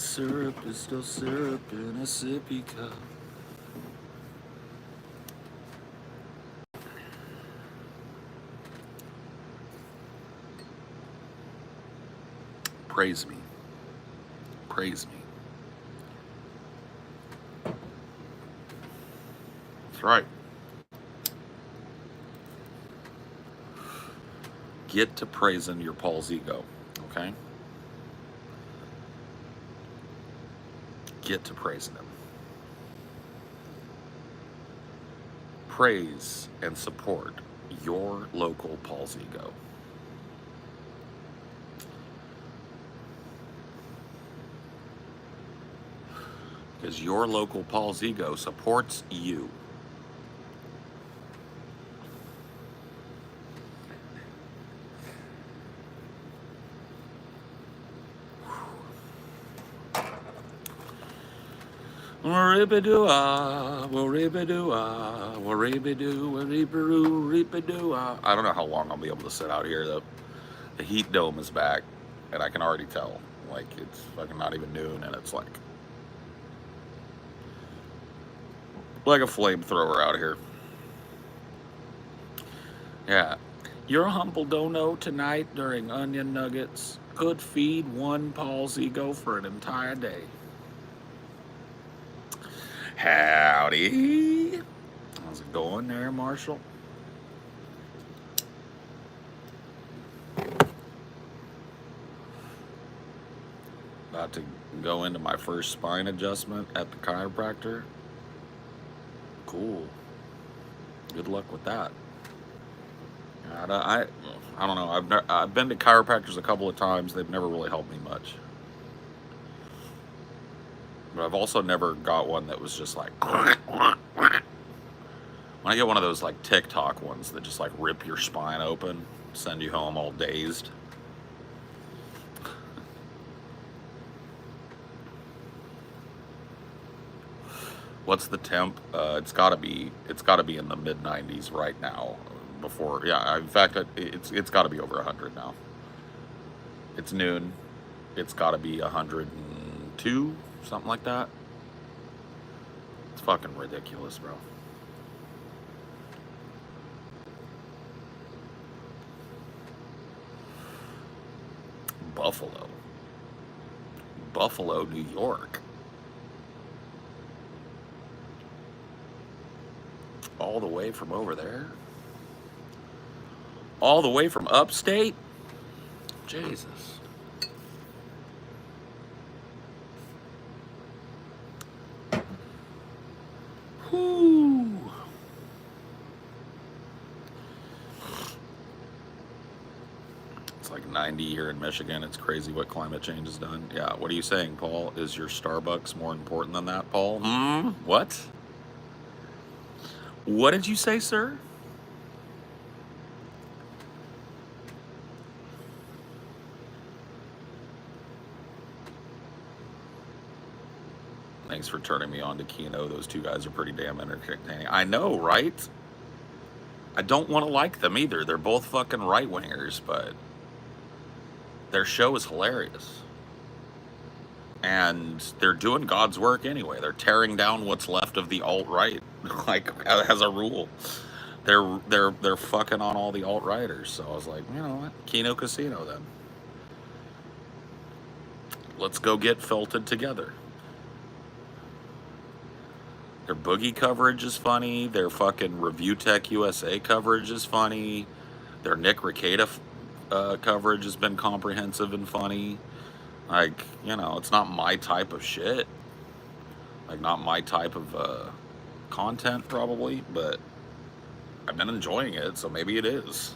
syrup is still syrup in a sippy cup. Praise me. Praise me. That's right. Get to praising your Paul's ego, okay? Get to praising him. Praise and support your local Paul's ego. Because your local Paul's ego supports you. Rip-a-doo-ah, rip-a-doo-ah, rip-a-doo, rip-a-doo, rip-a-doo-ah. I don't know how long I'll be able to sit out here, though. The heat dome is back, and I can already tell. Like, it's fucking not even noon, and it's like a flamethrower out here. Yeah. Your humble dono tonight during Onion Nuggets could feed one Paul's ego for an entire day. Howdy. How's it going there, Marshall? About to go into my first spine adjustment at the chiropractor. Cool. Good luck with that. I don't know. I've been to chiropractors a couple of times. They've never really helped me much. But I've also never got one that was just like. When I get one of those like TikTok ones that just like rip your spine open, send you home all dazed. What's the temp? It's got to be in the mid 90s right now. Before, yeah. In fact, it's got to be over 100 now. It's noon. It's got to be 102, something like that. It's fucking ridiculous, bro. Buffalo, New York. All the way from over there? All the way from upstate? Jesus. Whoo. It's like 90 here in Michigan. It's crazy what climate change has done. Yeah, what are you saying, Paul? Is your Starbucks more important than that, Paul? What? What did you say, sir? Thanks for turning me on to Kino. Those two guys are pretty damn entertaining. I know, right? I don't want to like them either. They're both fucking right-wingers, but their show is hilarious. And they're doing God's work anyway. They're tearing down what's left of the alt-right, like, as a rule. They're fucking on all the alt-righters. So I was like, you know what? Kino Casino, then. Let's go get felted together. Their boogie coverage is funny. Their fucking Review Tech USA coverage is funny. Their Nick Rekieta coverage has been comprehensive and funny. Like, you know, it's not my type of shit. Like, not my type of content, probably, but I've been enjoying it, so maybe it is.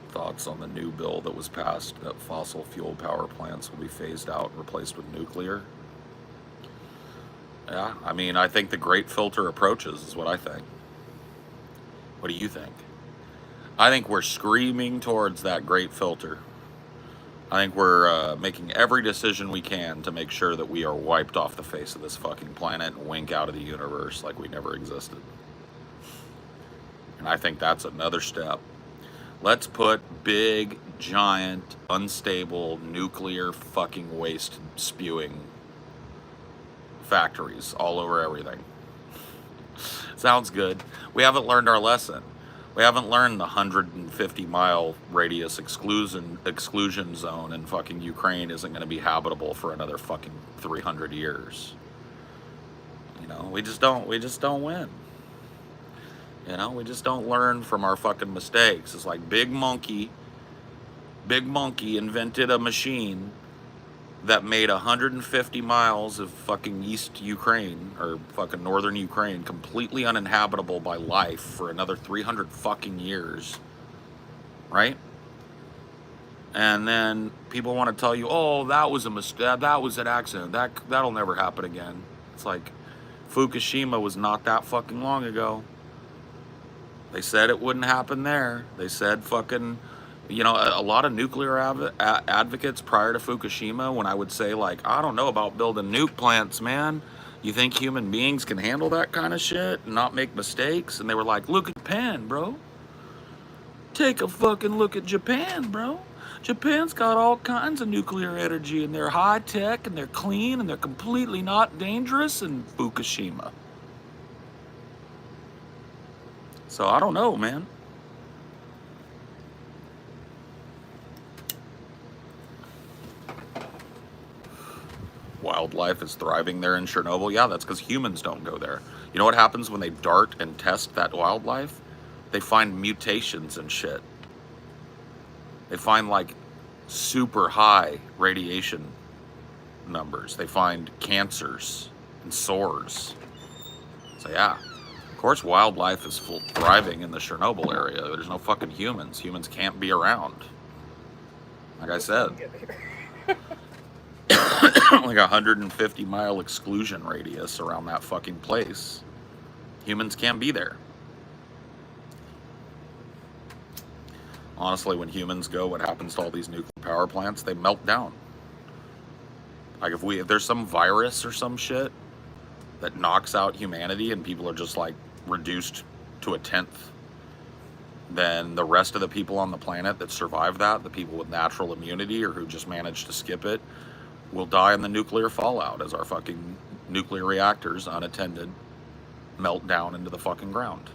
Thoughts on the new bill that was passed that fossil fuel power plants will be phased out and replaced with nuclear? Yeah, I mean, I think the great filter approaches is what I think. What do you think? I think we're screaming towards that great filter. I think we're making every decision we can to make sure that we are wiped off the face of this fucking planet and wink out of the universe like we never existed. And I think that's another step. Let's put big, giant, unstable, nuclear fucking waste spewing factories all over everything. Sounds good. We haven't learned our lesson. We haven't learned the 150-mile radius exclusion zone in fucking Ukraine isn't going to be habitable for another fucking 300 years. You know, we just don't win. You know, we just don't learn from our fucking mistakes. It's like Big Monkey invented a machine that made 150 miles of fucking East Ukraine or fucking northern Ukraine completely uninhabitable by life for another 300 fucking years, right? And then people want to tell you, oh, that was a mistake, that was an accident, that'll never happen again. It's like Fukushima was not that fucking long ago. They said it wouldn't happen there. They said fucking, you know, a lot of nuclear advocates prior to Fukushima, when I would say, like, I don't know about building nuke plants, man. You think human beings can handle that kind of shit and not make mistakes? And they were like, look at Japan, bro. Take a fucking look at Japan, bro. Japan's got all kinds of nuclear energy, and they're high tech, and they're clean, and they're completely not dangerous. And Fukushima. So I don't know, man. Wildlife is thriving there in Chernobyl. Yeah, that's because humans don't go there. You know what happens when they dart and test that wildlife? They find mutations and shit. They find like super high radiation numbers. They find cancers and sores. So yeah, of course wildlife is thriving in the Chernobyl area. There's no fucking humans. Humans can't be around. Like I said. Like a 150-mile exclusion radius around that fucking place. Humans can't be there. Honestly, when humans go, what happens to all these nuclear power plants? They melt down. Like if there's some virus or some shit that knocks out humanity and people are just like reduced to a tenth, then the rest of the people on the planet that survive that, the people with natural immunity or who just managed to skip it, will die in the nuclear fallout as our fucking nuclear reactors, unattended, melt down into the fucking ground.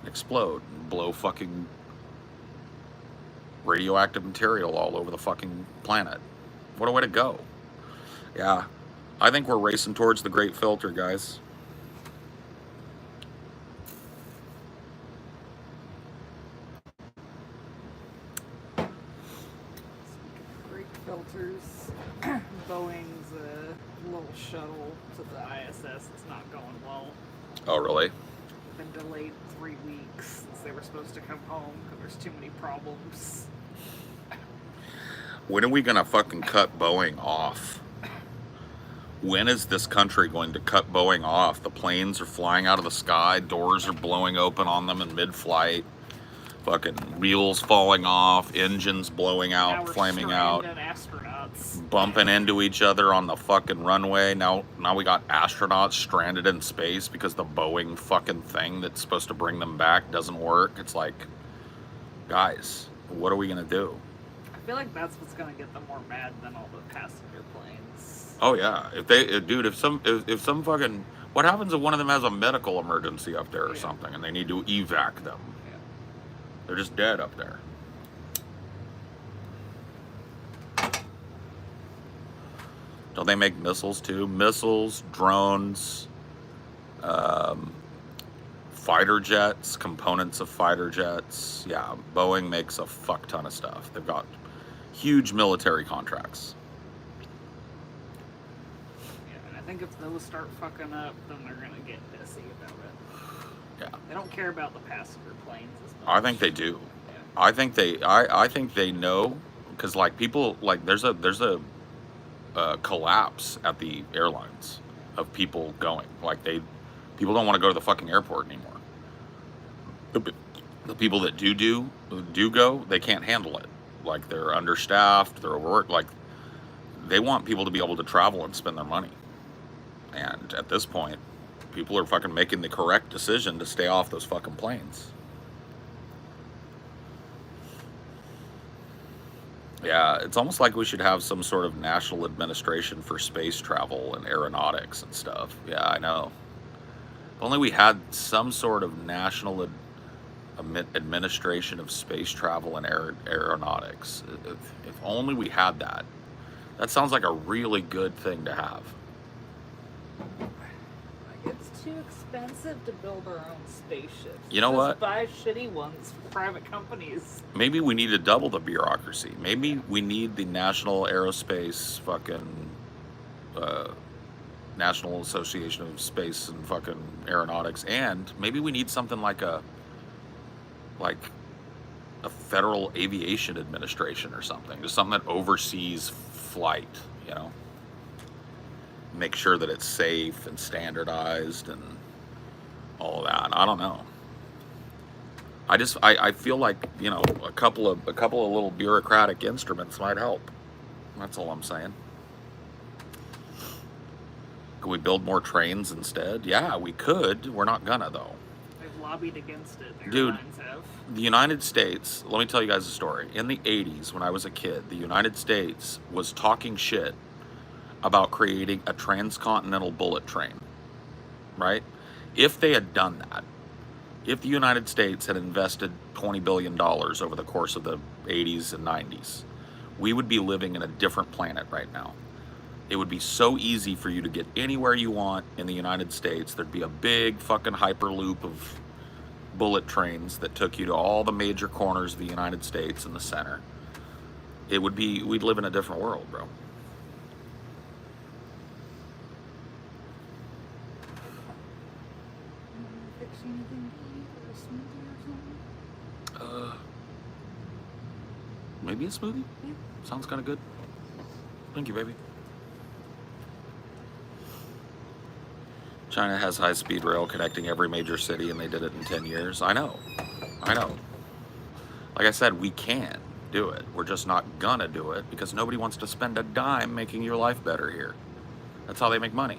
Explode and blow fucking radioactive material all over the fucking planet. What a way to go. Yeah, I think we're racing towards the Great Filter, guys. Great filters. Boeing's little shuttle to the ISS is not going well. Oh, really? Been delayed 3 weeks since they were supposed to come home because there's too many problems. When are we gonna fucking cut Boeing off? When is this country going to cut Boeing off? The planes are flying out of the sky, doors are blowing open on them in mid-flight, fucking wheels falling off, engines blowing out, flaming out, bumping into each other on the fucking runway. Now we got astronauts stranded in space because the Boeing fucking thing that's supposed to bring them back doesn't work. It's like, guys, what are we gonna do? I feel like that's what's gonna get them more mad than all the passenger planes. Oh yeah, if some fucking, what happens if one of them has a medical emergency up there or something and they need to evac them? Yeah. They're just dead up there. Don't they make missiles too? Missiles, drones, fighter jets, components of fighter jets. Yeah, Boeing makes a fuck ton of stuff. They've got huge military contracts. Yeah, and I think if those start fucking up, then they're gonna get pissy about it. Yeah. They don't care about the passenger planes as much. I think they do. Yeah. I think they know, because like people, like there's a collapse at the airlines of people going. Like people don't want to go to the fucking airport anymore. The people that do go, they can't handle it. like they're understaffed, they're overworked. Like they want people to be able to travel and spend their money. And at this point, people are fucking making the correct decision to stay off those fucking planes. Yeah, it's almost like we should have some sort of national administration for space travel and aeronautics and stuff. Yeah, I know. If only we had some sort of national administration of space travel and aeronautics. If only we had that. That sounds like a really good thing to have. Like, it's too expensive to build our own spaceships. You know Just what? buy shitty ones from private companies. Maybe we need to double the bureaucracy. Maybe we need the National Aerospace fucking National Association of Space and fucking Aeronautics, and maybe we need something like a Federal Aviation Administration or something, just something that oversees flight, you know, make sure that it's safe and standardized and all of that. I don't know. I feel like, you know, a couple of little bureaucratic instruments might help. That's all I'm saying. Could we build more trains instead? Yeah, we could. We're not gonna though. They've lobbied against it. The Dude, airlines have. The United States, let me tell you guys a story. In the 80s, when I was a kid, the United States was talking shit about creating a transcontinental bullet train, right? If they had done that, if the United States had invested $20 billion over the course of the 80s and 90s, we would be living in a different planet right now. It would be so easy for you to get anywhere you want in the United States. There'd be a big fucking hyperloop of bullet trains that took you to all the major corners of the United States in the center. We'd live in a different world, bro. Fix anything to eat or a smoothie or something? Maybe a smoothie? Yeah. Sounds kind of good. Thank you, baby. China has high-speed rail connecting every major city, and they did it in 10 years. I know. Like I said, we can do it. We're just not gonna do it because nobody wants to spend a dime making your life better here. That's how they make money.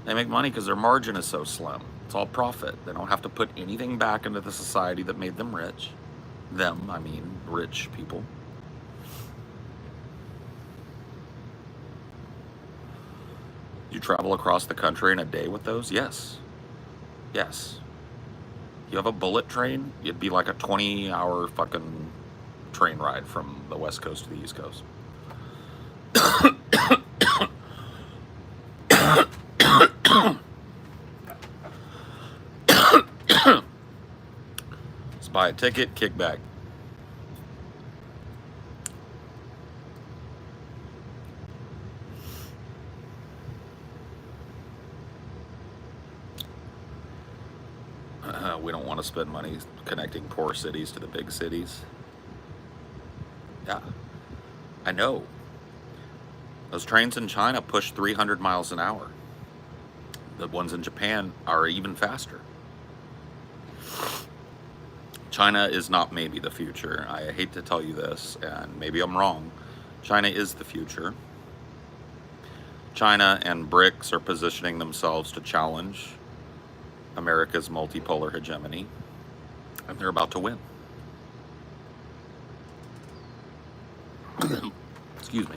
They make money because their margin is so slim. It's all profit. They don't have to put anything back into the society that made them rich. Them, I mean, rich people. You travel across the country in a day with those? Yes. Yes. You have a bullet train, it'd be like a 20-hour fucking train ride from the West Coast to the East Coast. Just buy a ticket, kick back. We don't want to spend money connecting poor cities to the big cities. Yeah, I know. Those trains in China push 300 miles an hour. The ones in Japan are even faster. China is not maybe the future. I hate to tell you this, and maybe I'm wrong. China is the future. China and BRICS are positioning themselves to challenge America's multipolar hegemony, and they're about to win. Excuse me.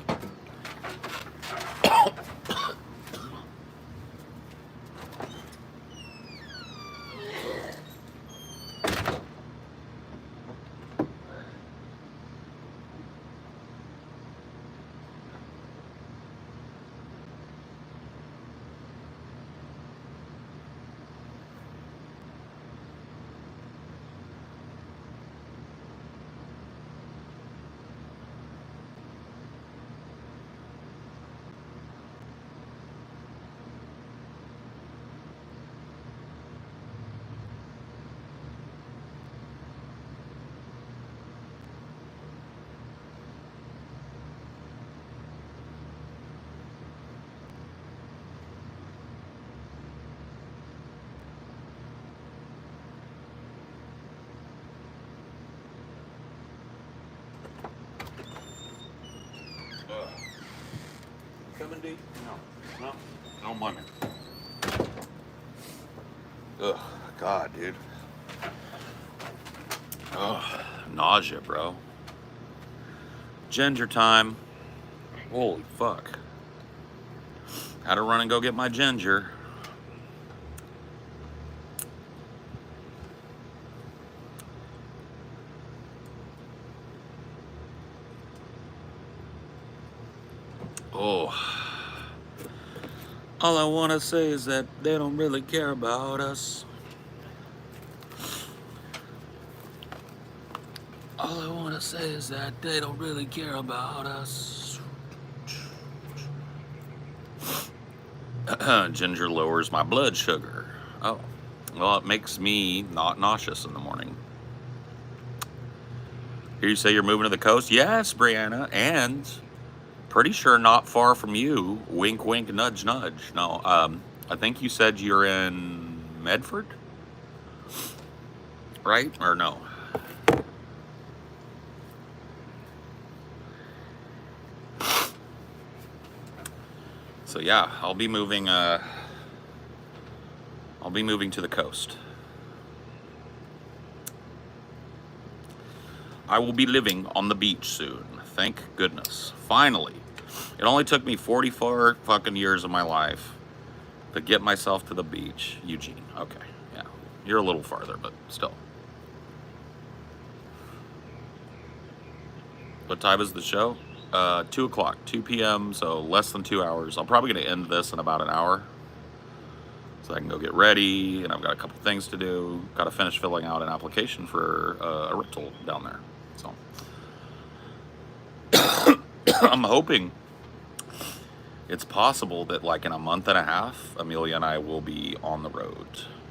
D? No. No? No money. Ugh, God, dude. Ugh, nausea, bro. Ginger time. Holy fuck. Had to run and go get my ginger. Oh. All I want to say is that they don't really care about us. All I want to say is that they don't really care about us. Ginger lowers my blood sugar. Oh, well, it makes me not nauseous in the morning. Here you say you're moving to the coast? Yes, Brianna, and pretty sure not far from you. Wink, wink, nudge, nudge. No, I think you said you're in Medford, right? Or no? So yeah, I'll be moving to the coast. I will be living on the beach soon. Thank goodness. Finally. It only took me 44 fucking years of my life to get myself to the beach. Eugene. Okay. Yeah. You're a little farther, but still. What time is the show? 2 o'clock, 2 p.m., so less than 2 hours. I'm probably going to end this in about an hour. So I can go get ready, and I've got a couple things to do. Got to finish filling out an application for a rental down there. So I'm hoping it's possible that like in a month and a half, Amelia and I will be on the road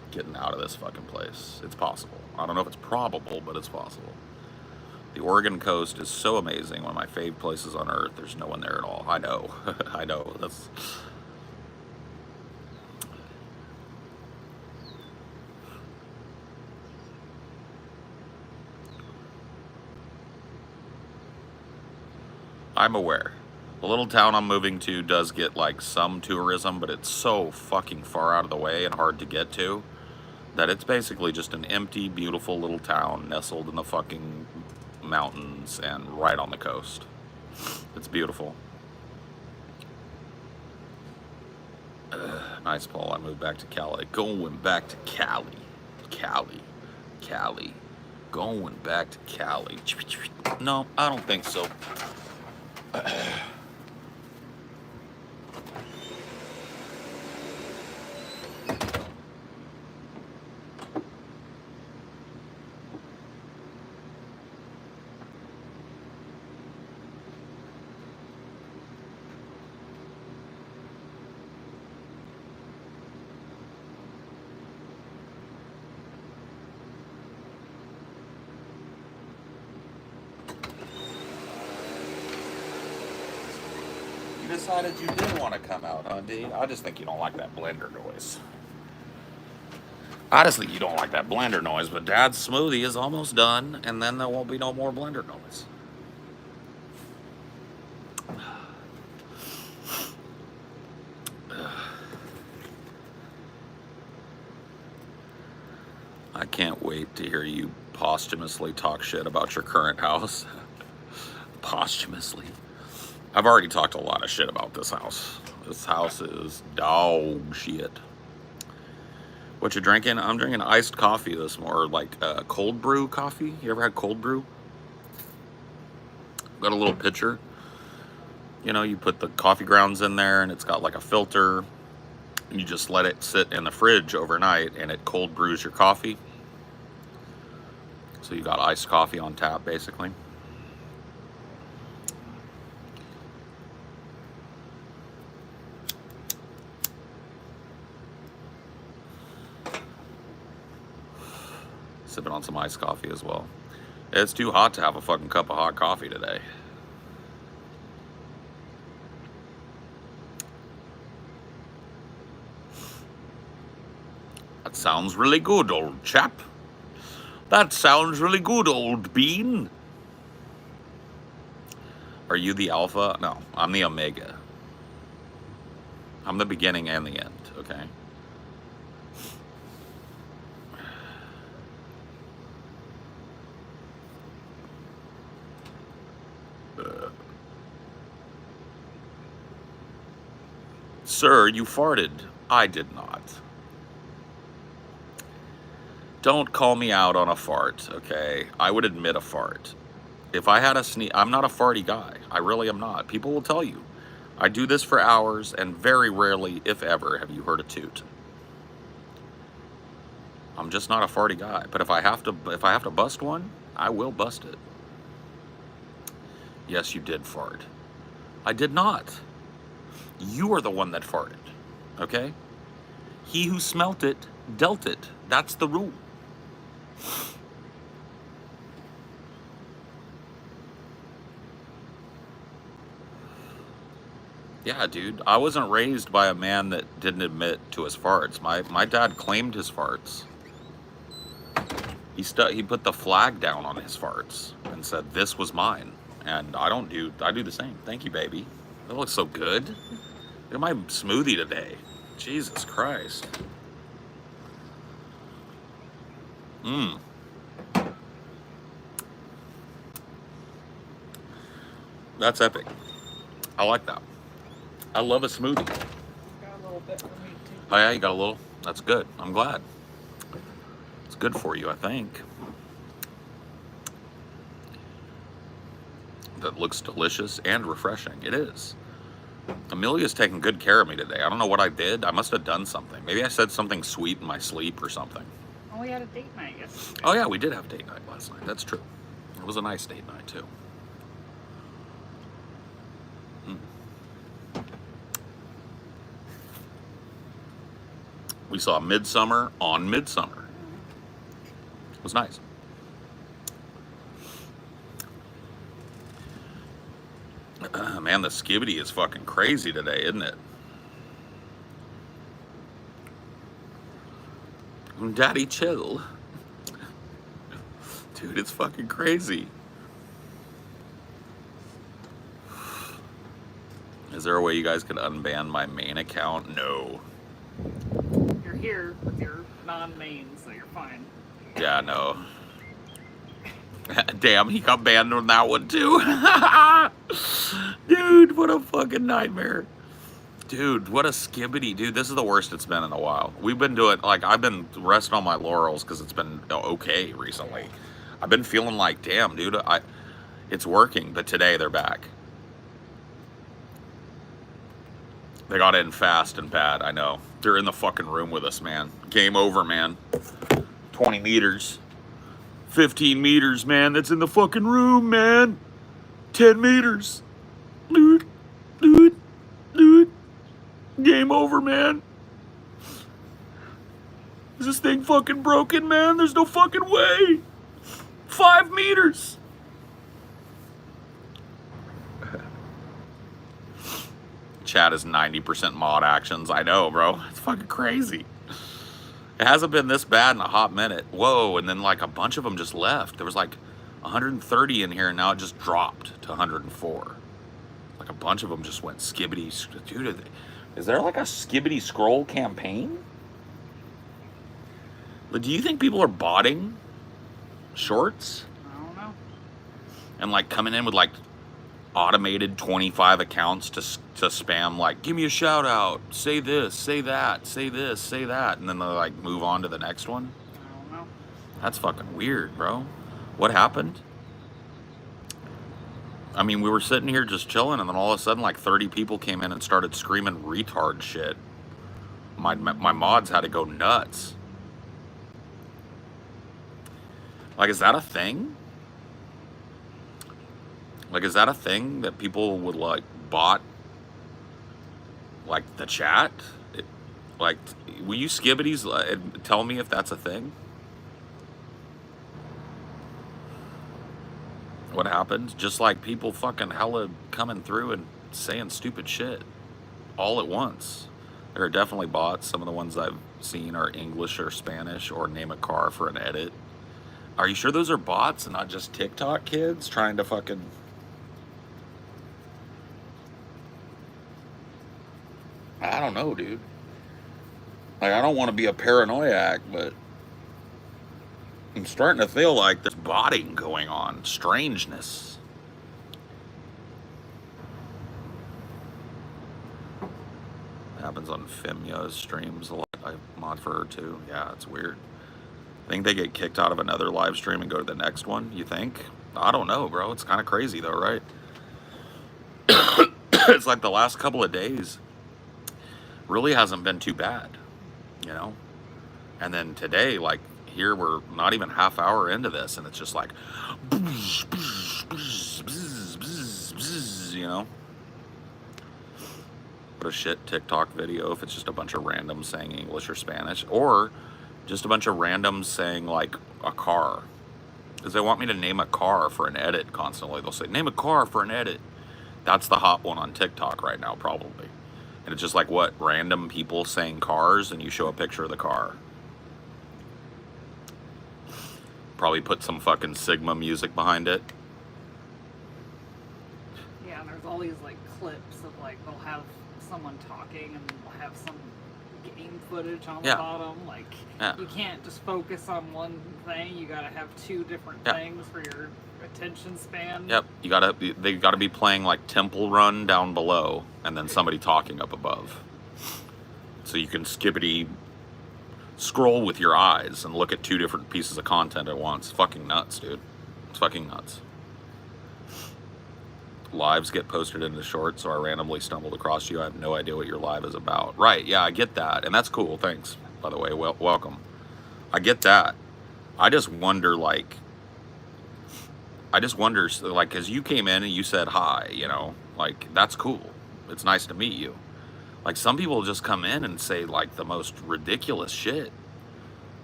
getting out of this fucking place. It's possible. I don't know if it's probable, but it's possible. The Oregon coast is so amazing. One of my fave places on earth. There's no one there at all. I know. I know. That's... I'm aware. The little town I'm moving to does get like some tourism, but it's so fucking far out of the way and hard to get to that it's basically just an empty, beautiful little town nestled in the fucking mountains and right on the coast. It's beautiful. Nice, Paul. I moved back to Cali. Going back to Cali. Cali. Going back to Cali. No, I don't think so. You decided you did want to come out, huh, D? I just think you don't like that blender noise. I just think you don't like that blender noise, but Dad's smoothie is almost done, and then there won't be no more blender noise. I can't wait to hear you posthumously talk shit about your current house. Posthumously. I've already talked a lot of shit about this house. This house is dog shit. What you drinking? I'm drinking iced coffee this morning, like cold brew coffee. You ever had cold brew? Got a little pitcher. You know, you put the coffee grounds in there and it's got like a filter. And you just let it sit in the fridge overnight and it cold brews your coffee. So you got iced coffee on tap, basically. Sipping on some iced coffee as well. It's too hot to have a fucking cup of hot coffee today. That sounds really good, old chap. That sounds really good, old bean. Are you the alpha? No, I'm the omega. I'm the beginning and the end, okay? Sir, you farted. I did not. Don't call me out on a fart, okay? I would admit a fart. If I had a sneeze, I'm not a farty guy. I really am not. People will tell you. I do this for hours, and very rarely, if ever, have you heard a toot. I'm just not a farty guy. But if I have to bust one, I will bust it. Yes, you did fart. I did not. You are the one that farted, okay? He who smelt it, dealt it. That's the rule. Yeah, dude. I wasn't raised by a man that didn't admit to his farts. My dad claimed his farts. He put the flag down on his farts and said this was mine. And I do the same. Thank you, baby. That looks so good. Look at my smoothie today. Jesus Christ. Mmm. That's epic. I like that. I love a smoothie. Got a little bit for me too. Oh yeah, you got a little? That's good. I'm glad. It's good for you, I think. That looks delicious and refreshing. It is. Amelia's taking good care of me today. I don't know what I did. I must have done something. Maybe I said something sweet in my sleep or something. Oh, we had a date night yesterday. Oh yeah, we did have date night last night. That's true. It was a nice date night too. We saw Midsummer on Midsummer. It was nice. Man, the skibbity is fucking crazy today, isn't it? Daddy, chill. Dude, it's fucking crazy. Is there a way you guys can unban my main account? No. You're here with your non-main, so you're fine. Yeah, no. Damn, he got banned on that one too. Dude, what a fucking nightmare. Dude, what a skibbity. Dude, this is the worst it's been in a while. We've been doing, like, I've been resting on my laurels because it's been okay recently. I've been feeling like, damn, dude, it's working, but today they're back. They got in fast and bad, I know. They're in the fucking room with us, man. Game over, man. 20 meters. 15 meters, man. That's in the fucking room, man. 10 meters. Dude. Game over, man. Is this thing fucking broken, man? There's no fucking way. 5 meters. Chat is 90% mod actions. I know, bro. It's fucking crazy. It hasn't been this bad in a hot minute. Whoa, and then like a bunch of them just left. There was like 130 in here, and now it just dropped to 104. Like a bunch of them just went skibbity. Dude, is there like a skibbity scroll campaign? But do you think people are botting shorts? I don't know. And like coming in with like automated 25 accounts to spam, like, give me a shout out, say this, say that, say this, say that, and then they like move on to the next one? I don't know. That's fucking weird, bro. What happened? I mean, we were sitting here just chilling, and then all of a sudden like 30 people came in and started screaming retard shit. My mods had to go nuts. Like, is that a thing? Like, is that a thing that people would, like, bot, like, the chat? Like, will you skibbities tell me if that's a thing? What happened? Just, like, people fucking hella coming through and saying stupid shit all at once. There are definitely bots. Some of the ones I've seen are English or Spanish or name a car for an edit. Are you sure those are bots and not just TikTok kids trying to fucking... I don't know, dude. Like, I don't want to be a paranoiac, but I'm starting to feel like there's botting going on, strangeness. It happens on Femya's streams a lot. I mod for her too. Yeah, it's weird. I think they get kicked out of another live stream and go to the next one, you think? I don't know, bro. It's kind of crazy though, right? It's like the last couple of days really hasn't been too bad, you know? And then today, like, here we're not even half hour into this, and it's just like, you know? What a shit TikTok video if it's just a bunch of randoms saying English or Spanish, or just a bunch of randoms saying, like, a car. Because they want me to name a car for an edit constantly. They'll say, name a car for an edit. That's the hot one on TikTok right now, probably. And it's just like, what, random people saying cars, and you show a picture of the car. Probably put some fucking Sigma music behind it. Yeah, and there's all these like clips of like they'll have someone talking and they'll have some game footage on the bottom. Like you can't just focus on one thing. You gotta have two different things for your attention span. Yep, they gotta be playing like Temple Run down below, and then somebody talking up above. So you can skippity scroll with your eyes and look at two different pieces of content at once. Fucking nuts, dude. It's fucking nuts. Lives get posted into shorts, so I randomly stumbled across you. I have no idea what your live is about. Right, yeah, I get that. And that's cool. Thanks, by the way. Welcome. I get that. I just wonder, like, because you came in and you said hi, you know, like, that's cool. It's nice to meet you. Like, some people just come in and say, like, the most ridiculous shit.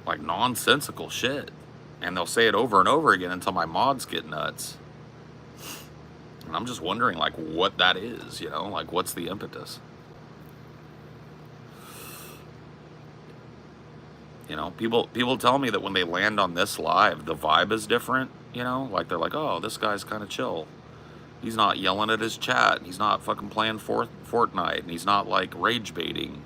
Like, nonsensical shit. And they'll say it over and over again until my mods get nuts. And I'm just wondering, like, what that is, you know? Like, what's the impetus? You know, people tell me that when they land on this live, the vibe is different, you know? Like, they're like, oh, this guy's kind of chill. He's not yelling at his chat. He's not fucking playing Fortnite. And he's not, like, rage baiting.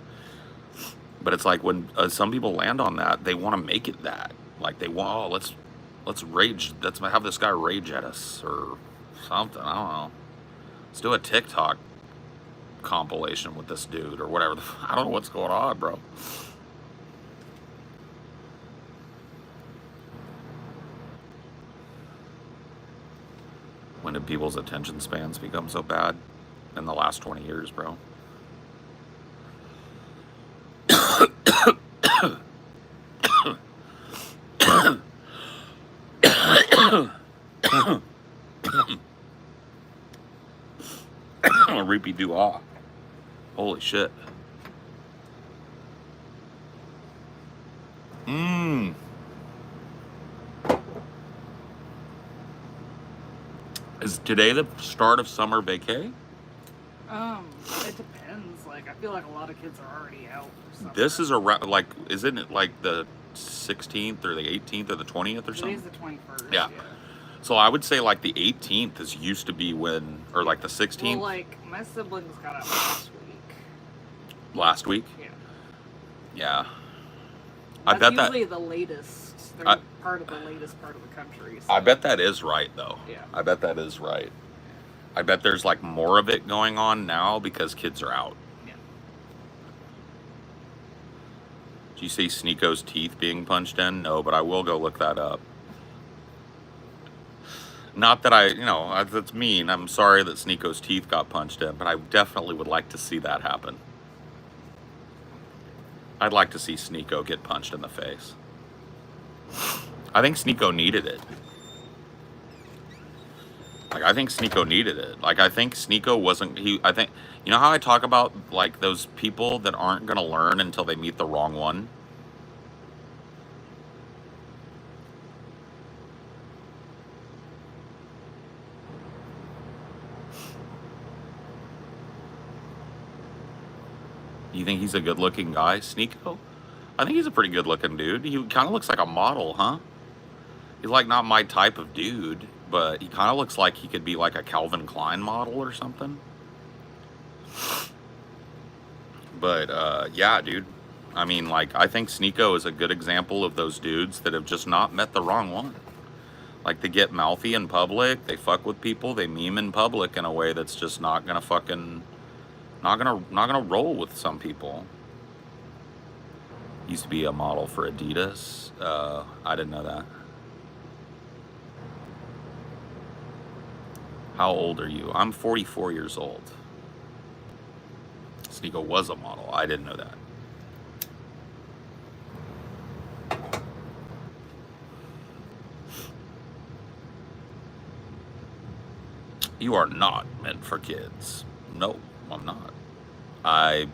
But it's like when some people land on that, they want to make it that. Like, they want, oh, let's rage. Let's have this guy rage at us or something. I don't know. Let's do a TikTok compilation with this dude or whatever. I don't know what's going on, bro. When did people's attention spans become so bad? In the last 20 years, bro. Reapy doo-ah. Holy shit. Is today the start of summer vacay? It depends. Like, I feel like a lot of kids are already out for summer. This is around, like, isn't it like the 16th or the 18th or the 20th or something? Today's the 21st. Yeah. So I would say like the 18th is used to be when, or like the 16th. Well, like, my siblings got out last week. Last week? Yeah. Yeah. That's I bet usually the latest. They're part of the latest part of the country. So. I bet that is right, though. Yeah. I bet that is right. I bet there's like more of it going on now because kids are out. Yeah. Do you see Sneeko's teeth being punched in? No, but I will go look that up. Not that that's mean. I'm sorry that Sneeko's teeth got punched in, but I definitely would like to see that happen. I'd like to see Sneeko get punched in the face. I think Sneeko needed it. Like, I think Sneeko needed it. Like, I think Sneeko wasn't, I think, you know how I talk about, like, those people that aren't going to learn until they meet the wrong one? You think he's a good-looking guy, Sneeko? I think he's a pretty good-looking dude. He kind of looks like a model, huh? He's, like, not my type of dude, but he kind of looks like he could be, like, a Calvin Klein model or something. But yeah, dude. I mean, like, I think Sneako is a good example of those dudes that have just not met the wrong one. Like, they get mouthy in public, they fuck with people, they meme in public in a way that's just not gonna fucking, not gonna roll with some people. Used to be a model for Adidas. I didn't know that. How old are you? I'm 44 years old. Sneako was a model. I didn't know that. You are not meant for kids. No, I'm not. I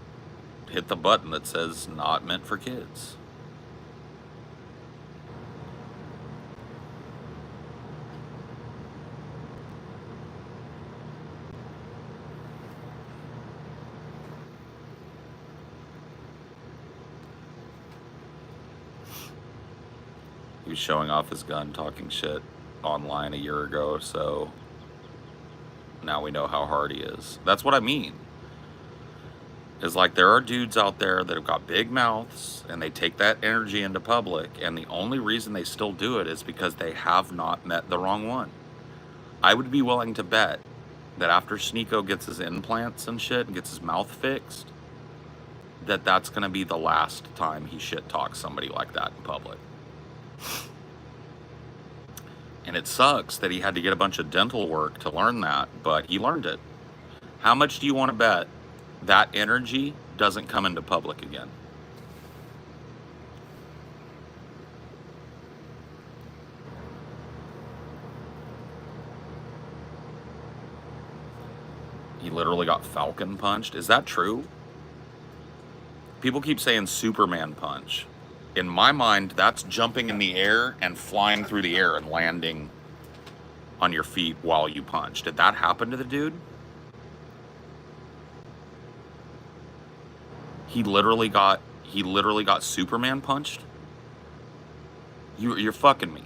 hit the button that says not meant for kids. He was showing off his gun, talking shit online a year ago, so now we know how hard he is. That's what I mean. Is like, there are dudes out there that have got big mouths and they take that energy into public, and the only reason they still do it is because they have not met the wrong one. I would be willing to bet that after Sneako gets his implants and shit and gets his mouth fixed, that that's gonna be the last time he shit talks somebody like that in public. And it sucks that he had to get a bunch of dental work to learn that, but he learned it. How much do you want to bet that energy doesn't come into public again? He literally got Falcon punched. Is that true? People keep saying Superman punch. In my mind, that's jumping in the air and flying through the air and landing on your feet while you punch. Did that happen to the dude? He literally got Superman punched? You're fucking me.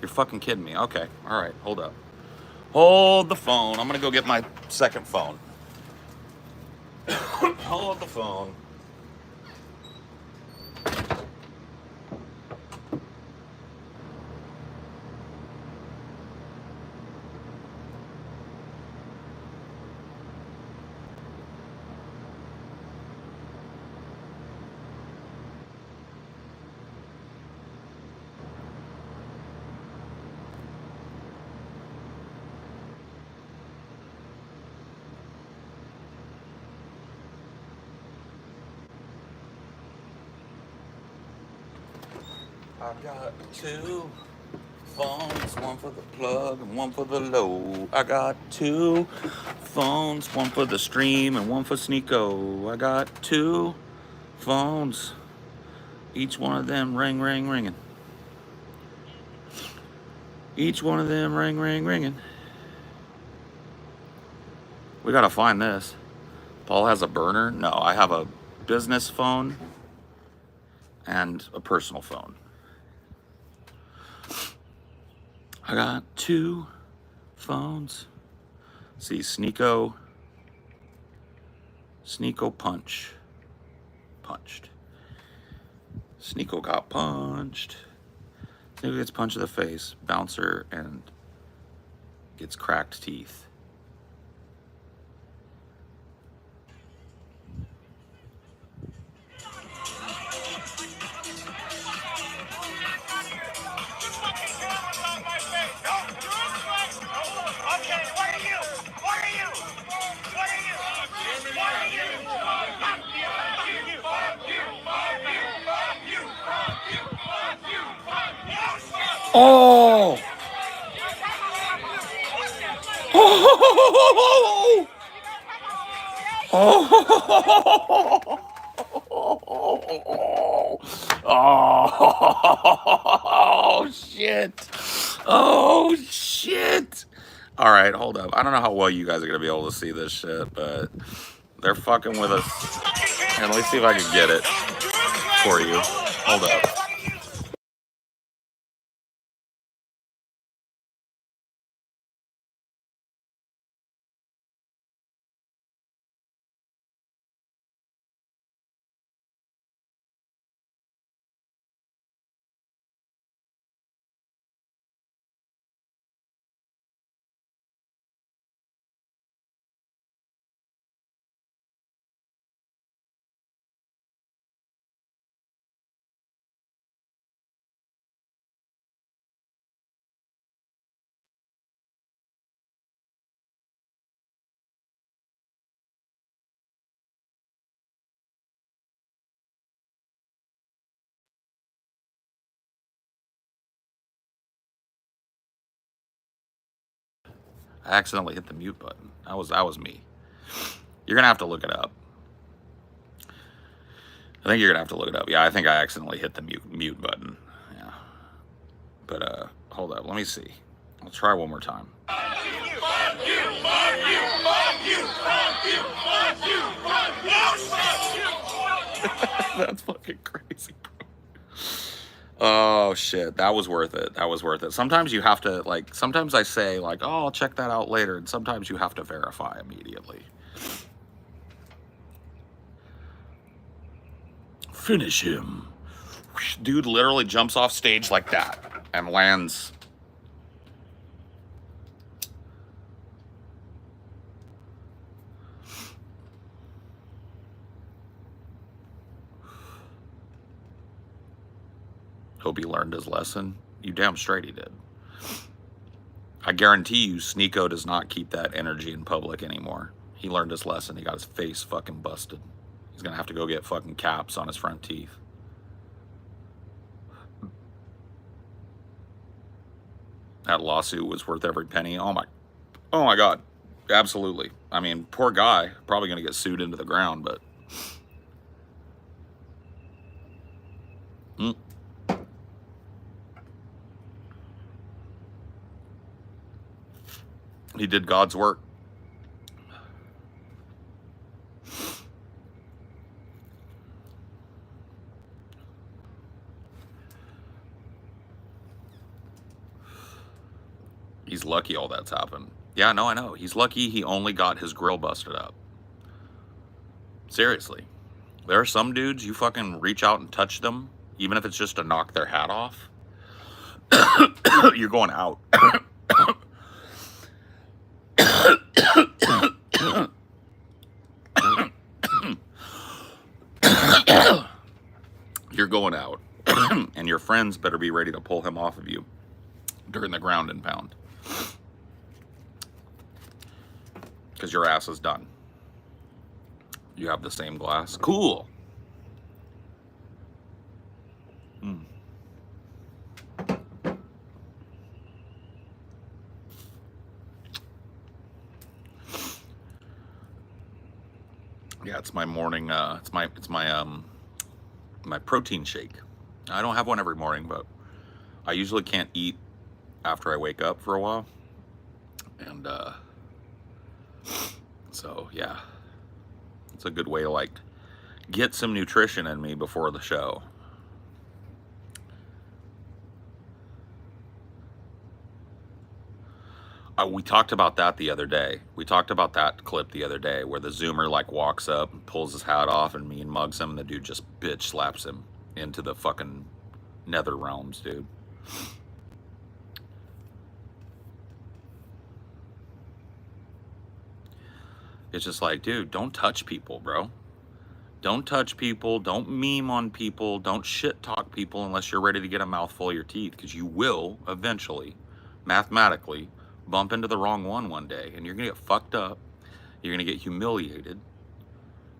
You're fucking kidding me. Okay, all right, hold up. Hold the phone. I'm gonna go get my second phone. Hold the phone. I got two phones, one for the plug and one for the low. I got two phones, one for the stream and one for Sneako. I got two phones, each one of them ringing. Each one of them ringing. We gotta find this. Paul has a burner? No, I have a business phone and a personal phone. I got two phones. See, Sneako punched. Sneako got punched. Sneako gets punched in the face, bouncer, and gets cracked teeth. Oh! Oh! Oh! Oh, shit. Oh, shit. All right, hold up. I don't know how well you guys are going to be able to see this shit, but they're fucking with us. And let me see if I can get it for you. Hold up. I accidentally hit the mute button. That was me. You're gonna have to look it up. I think you're gonna have to look it up. Yeah, I think I accidentally hit the mute button. Yeah. But hold up, let me see. I'll try one more time. That's fucking crazy, bro. Oh shit, that was worth it. That was worth it. Sometimes you have to, like, sometimes I say, like, oh, I'll check that out later, and sometimes you have to verify immediately. Finish him. Dude literally jumps off stage like that and lands. Hope he learned his lesson. You damn straight he did. I guarantee you Sneako does not keep that energy in public anymore. He learned his lesson. He got his face fucking busted. He's gonna have to go get fucking caps on his front teeth. That lawsuit was worth every penny. Oh my God. Absolutely. I mean, poor guy, probably gonna get sued into the ground, but he did God's work. He's lucky all that's happened. Yeah, no, I know. He's lucky he only got his grill busted up. Seriously. There are some dudes, you fucking reach out and touch them, even if it's just to knock their hat off. You're going out. You're going out. And your friends better be ready to pull him off of you during the ground and pound. Because your ass is done. You have the same glass. Cool. Yeah, it's my morning. It's my my protein shake. I don't have one every morning, but I usually can't eat after I wake up for a while, and so yeah, it's a good way to like get some nutrition in me before the show. We talked about that the other day. We talked about that clip the other day where the Zoomer like walks up and pulls his hat off and me and mugs him, and the dude just bitch slaps him into the fucking nether realms, dude. It's just like, dude, don't touch people, bro. Don't touch people. Don't meme on people. Don't shit talk people unless you're ready to get a mouthful of your teeth, because you will eventually, mathematically, bump into the wrong one day, and you're gonna get fucked up. You're gonna get humiliated.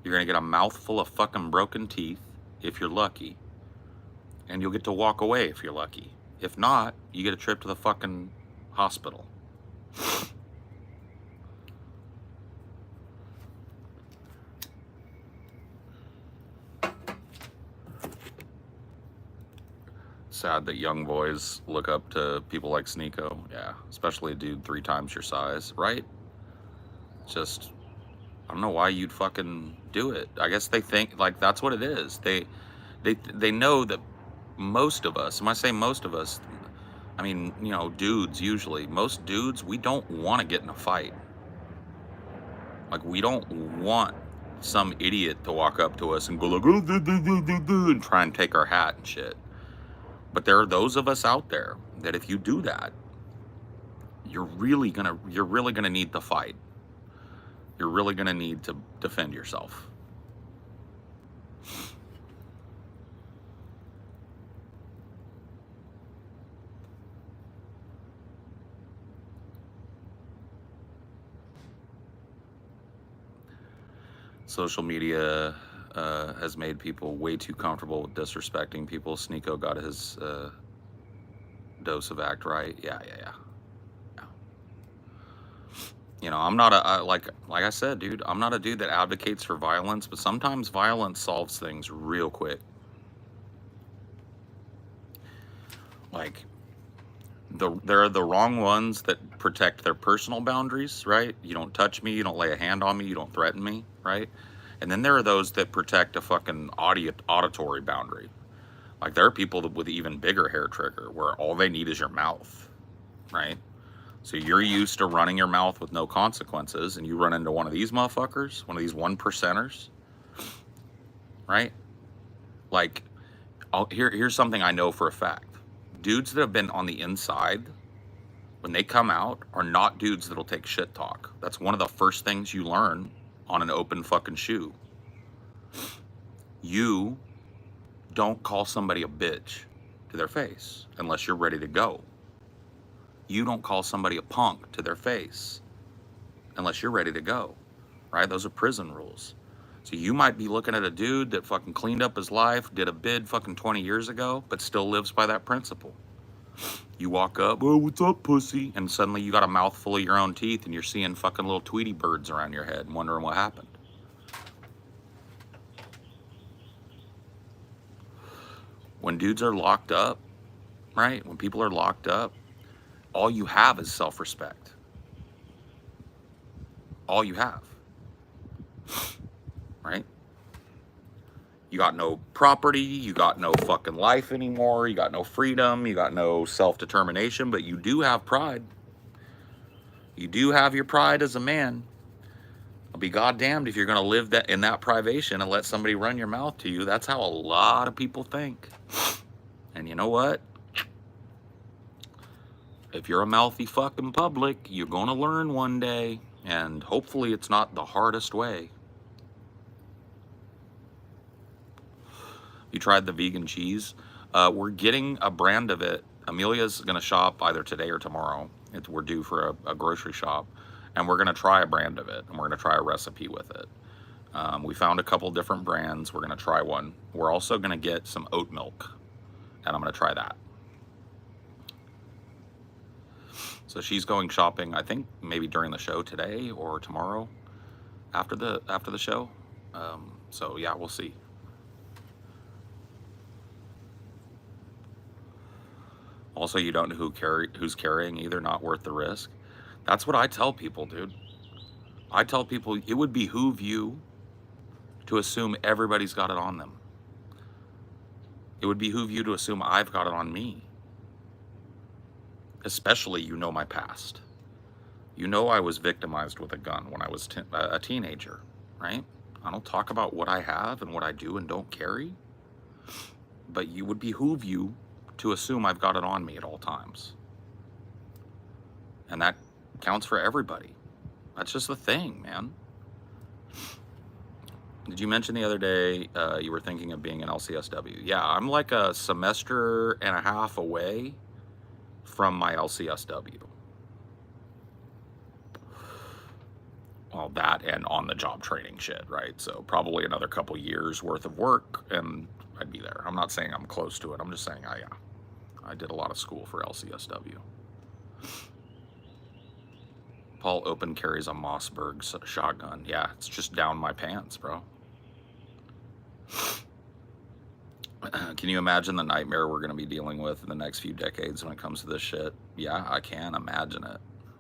You're gonna get a mouthful of fucking broken teeth if you're lucky, and you'll get to walk away if you're lucky. If not, you get a trip to the fucking hospital. Sad that young boys look up to people like Sneako. Yeah, especially a dude 3 times your size, right? Just, I don't know why you'd fucking do it. I guess they think like that's what it is. They know that most of us, when I say most of us, I mean, you know, dudes usually, most dudes, we don't want to get in a fight. Like, we don't want some idiot to walk up to us and go like, oh, and try and take our hat and shit. But there are those of us out there that if you do that, you're really gonna need to fight. You're really gonna need to defend yourself. Social media has made people way too comfortable with disrespecting people. Sneako got his dose of act right. Yeah. You know, I'm not like I said, dude, I'm not a dude that advocates for violence, but sometimes violence solves things real quick. Like, there are the wrong ones that protect their personal boundaries, right? You don't touch me, you don't lay a hand on me, you don't threaten me, right? And then there are those that protect a fucking auditory boundary. Like, there are people with even bigger hair trigger where all they need is your mouth, right? So you're used to running your mouth with no consequences, and you run into one of these motherfuckers, one of these 1%ers, right? Like, here's something I know for a fact. Dudes that have been on the inside, when they come out, are not dudes that'll take shit talk. That's one of the first things you learn on an open fucking shoe. You don't call somebody a bitch to their face unless you're ready to go. You don't call somebody a punk to their face unless you're ready to go, right? Those are prison rules. So you might be looking at a dude that fucking cleaned up his life, did a bid fucking 20 years ago, but still lives by that principle. You walk up, oh, what's up, pussy? And suddenly you got a mouthful of your own teeth and you're seeing fucking little Tweety birds around your head and wondering what happened. When dudes are locked up, right? When people are locked up, all you have is self-respect. All you have, right? You got no property, you got no fucking life anymore, you got no freedom, you got no self-determination, but you do have pride. You do have your pride as a man. I'll be goddamned if you're going to live that in that privation and let somebody run your mouth to you. That's how a lot of people think. And you know what? If you're a mouthy fuck in public, you're going to learn one day, and hopefully it's not the hardest way. You tried the vegan cheese? We're getting a brand of it. Amelia's going to shop either today or tomorrow. We're due for a grocery shop, and we're going to try a brand of it, and we're going to try a recipe with it. We found a couple different brands. We're going to try one. We're also going to get some oat milk, and I'm going to try that. So she's going shopping, I think maybe during the show today or tomorrow after the show. So yeah, we'll see. Also, you don't know who's carrying either. Not worth the risk. That's what I tell people, dude. I tell people it would behoove you to assume everybody's got it on them. It would behoove you to assume I've got it on me. Especially, you know my past. You know I was victimized with a gun when I was a teenager, right? I don't talk about what I have and what I do and don't carry. But it would behoove you to assume I've got it on me at all times. And that counts for everybody. That's just the thing, man. Did you mention the other day you were thinking of being an LCSW? Yeah, I'm like a semester and a half away from my LCSW. Well, that and on-the-job training shit, right? So probably another couple years worth of work and I'd be there. I'm not saying I'm close to it. I'm just saying I did a lot of school for LCSW. Paul open carries a Mossberg shotgun. Yeah, it's just down my pants, bro. Can you imagine the nightmare we're going to be dealing with in the next few decades when it comes to this shit? Yeah, I can imagine it.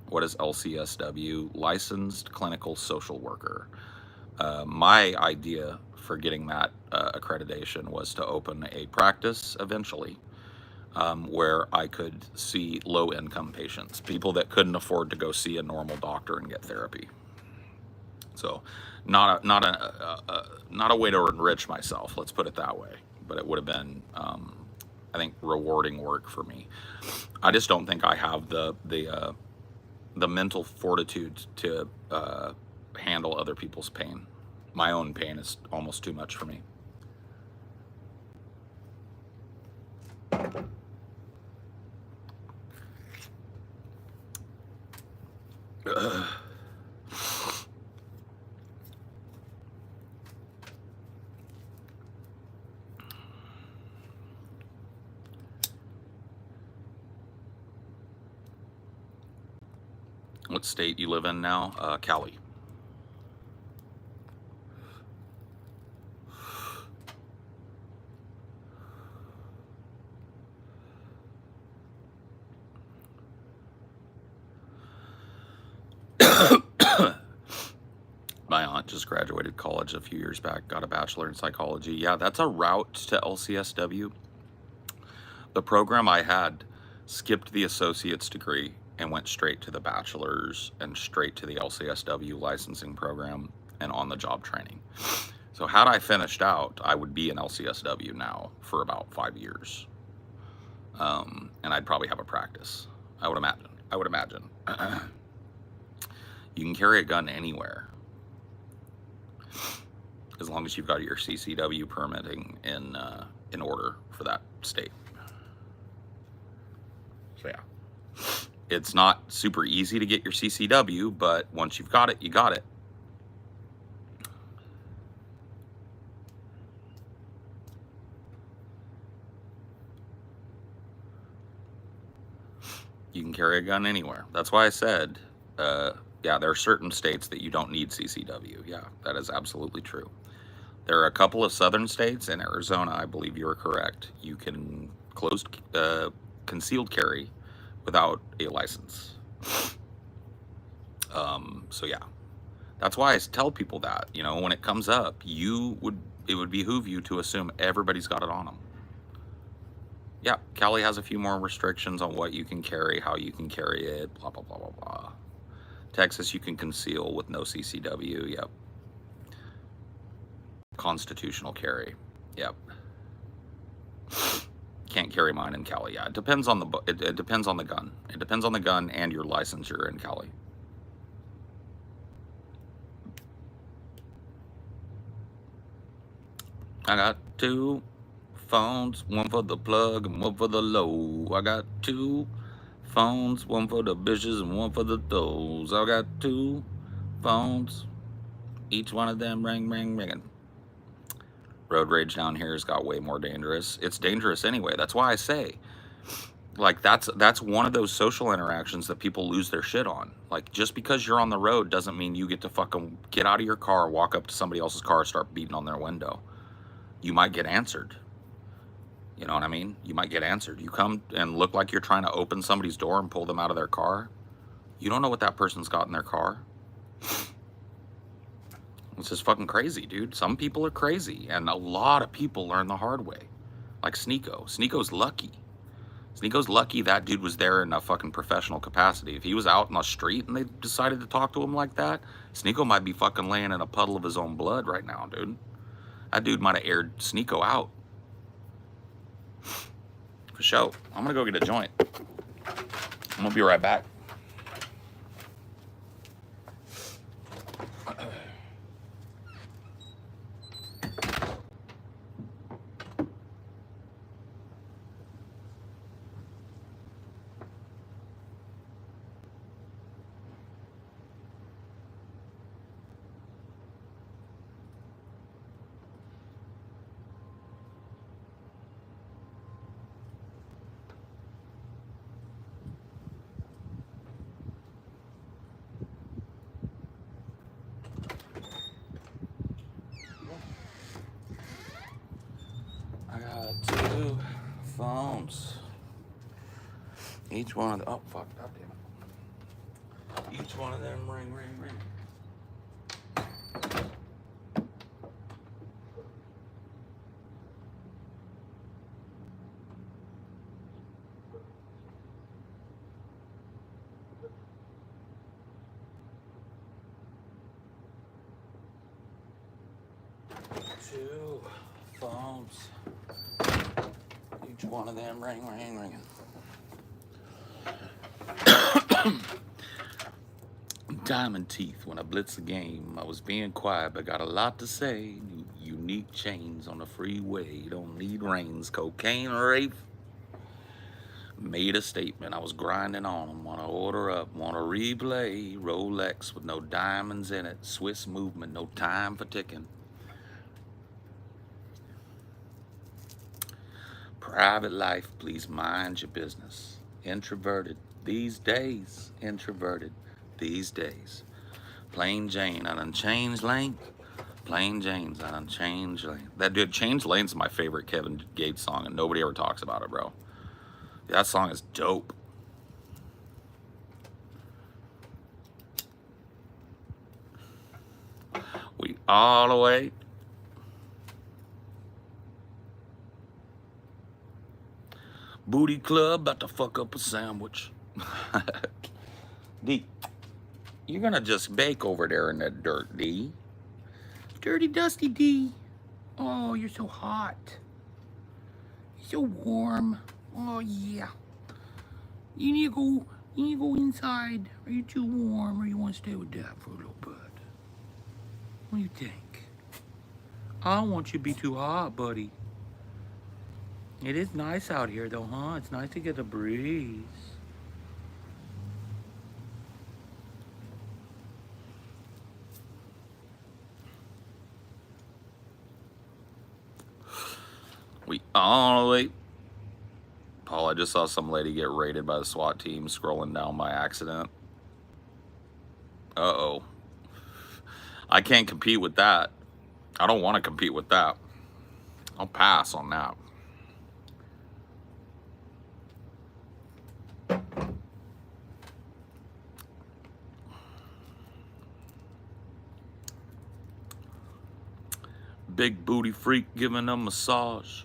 What is LCSW? Licensed Clinical Social Worker. My idea for getting that accreditation was to open a practice eventually where I could see low-income patients, people that couldn't afford to go see a normal doctor and get therapy. So, not a way to enrich myself. Let's put it that way. But it would have been, I think, rewarding work for me. I just don't think I have the mental fortitude to handle other people's pain. My own pain is almost too much for me. What state you live in now? Cali. My aunt just graduated college a few years back, got a bachelor in psychology. Yeah, that's a route to LCSW. The program I had skipped the associate's degree and went straight to the bachelor's and straight to the LCSW licensing program and on-the-job training. So had I finished out, I would be in LCSW now for about 5 years. And I'd probably have a practice, I would imagine. You can carry a gun anywhere, as long as you've got your CCW permitting in order for that state. So yeah, it's not super easy to get your CCW, but once you've got it, you got it. You can carry a gun anywhere. That's why I said, yeah, there are certain states that you don't need CCW. Yeah, that is absolutely true. There are a couple of southern states, in Arizona, I believe you are correct. You can concealed carry without a license. So yeah, that's why I tell people that, you know, when it comes up, it would behoove you to assume everybody's got it on them. Yeah, Cali has a few more restrictions on what you can carry, how you can carry it, blah, blah, blah, blah, blah. Texas, you can conceal with no CCW, yep. Constitutional carry, yep. Can't carry mine in Cali, yeah. It depends on it depends on the gun. It depends on the gun and your licensure in Cali. I got 2 phones, one for the plug and one for the low. I got 2 phones, one for the bitches and one for the toes. I got 2 phones, each one of them ringing. Road rage down here has got way more dangerous. It's dangerous anyway. That's why I say, like, that's one of those social interactions that people lose their shit on. Like, just because you're on the road doesn't mean you get to fucking get out of your car, walk up to somebody else's car, start beating on their window. You might get answered. You know what I mean? You might get answered. You come and look like you're trying to open somebody's door and pull them out of their car. You don't know what that person's got in their car. It's just fucking crazy, dude. Some people are crazy, and a lot of people learn the hard way. Like Sneeko. Sneeko's lucky. Sneeko's lucky that dude was there in a fucking professional capacity. If he was out in the street and they decided to talk to him like that, Sneeko might be fucking laying in a puddle of his own blood right now, dude. That dude might have aired Sneeko out. For sure. I'm gonna go get a joint. I'm gonna be right back. I got 2 phones. Each one of them, oh fuck, god damn it. Each one of them ring. 2 phones. Each one of them ringing. Diamond teeth when I blitz the game. I was being quiet, but got a lot to say. Unique chains on the freeway. Don't need reins, cocaine or rape. Made a statement. I was grinding on them. Wanna order up, wanna replay. Rolex with no diamonds in it. Swiss movement, no time for ticking. Private life, please mind your business. Introverted, these days, introverted. these days. Plain Jane, I done changed lane. Plain Jane's, I done changed lane. That dude, Change Lane's my favorite Kevin Gates song, and nobody ever talks about it, bro. That song is dope. We all the way. Booty Club, about to fuck up a sandwich. D, you're gonna just bake over there in that dirt, D. Dirty, dusty D. Oh, you're so hot. You're so warm. Oh, yeah. You need to go inside. Are you too warm, or you want to stay with Dad for a little bit? What do you think? I don't want you to be too hot, buddy. It is nice out here, though, huh? It's nice to get a breeze. We all the way. Paul, I just saw some lady get raided by the SWAT team scrolling down by accident. Uh-oh. I can't compete with that. I don't want to compete with that. I'll pass on that. Big booty freak giving a massage.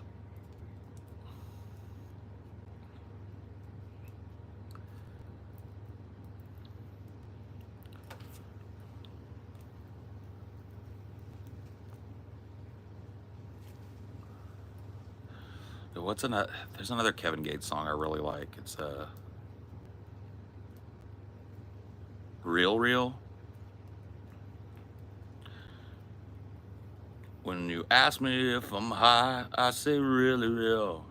What's another? There's another Kevin Gates song I really like. It's Real Real. When you ask me if I'm high, I say really real.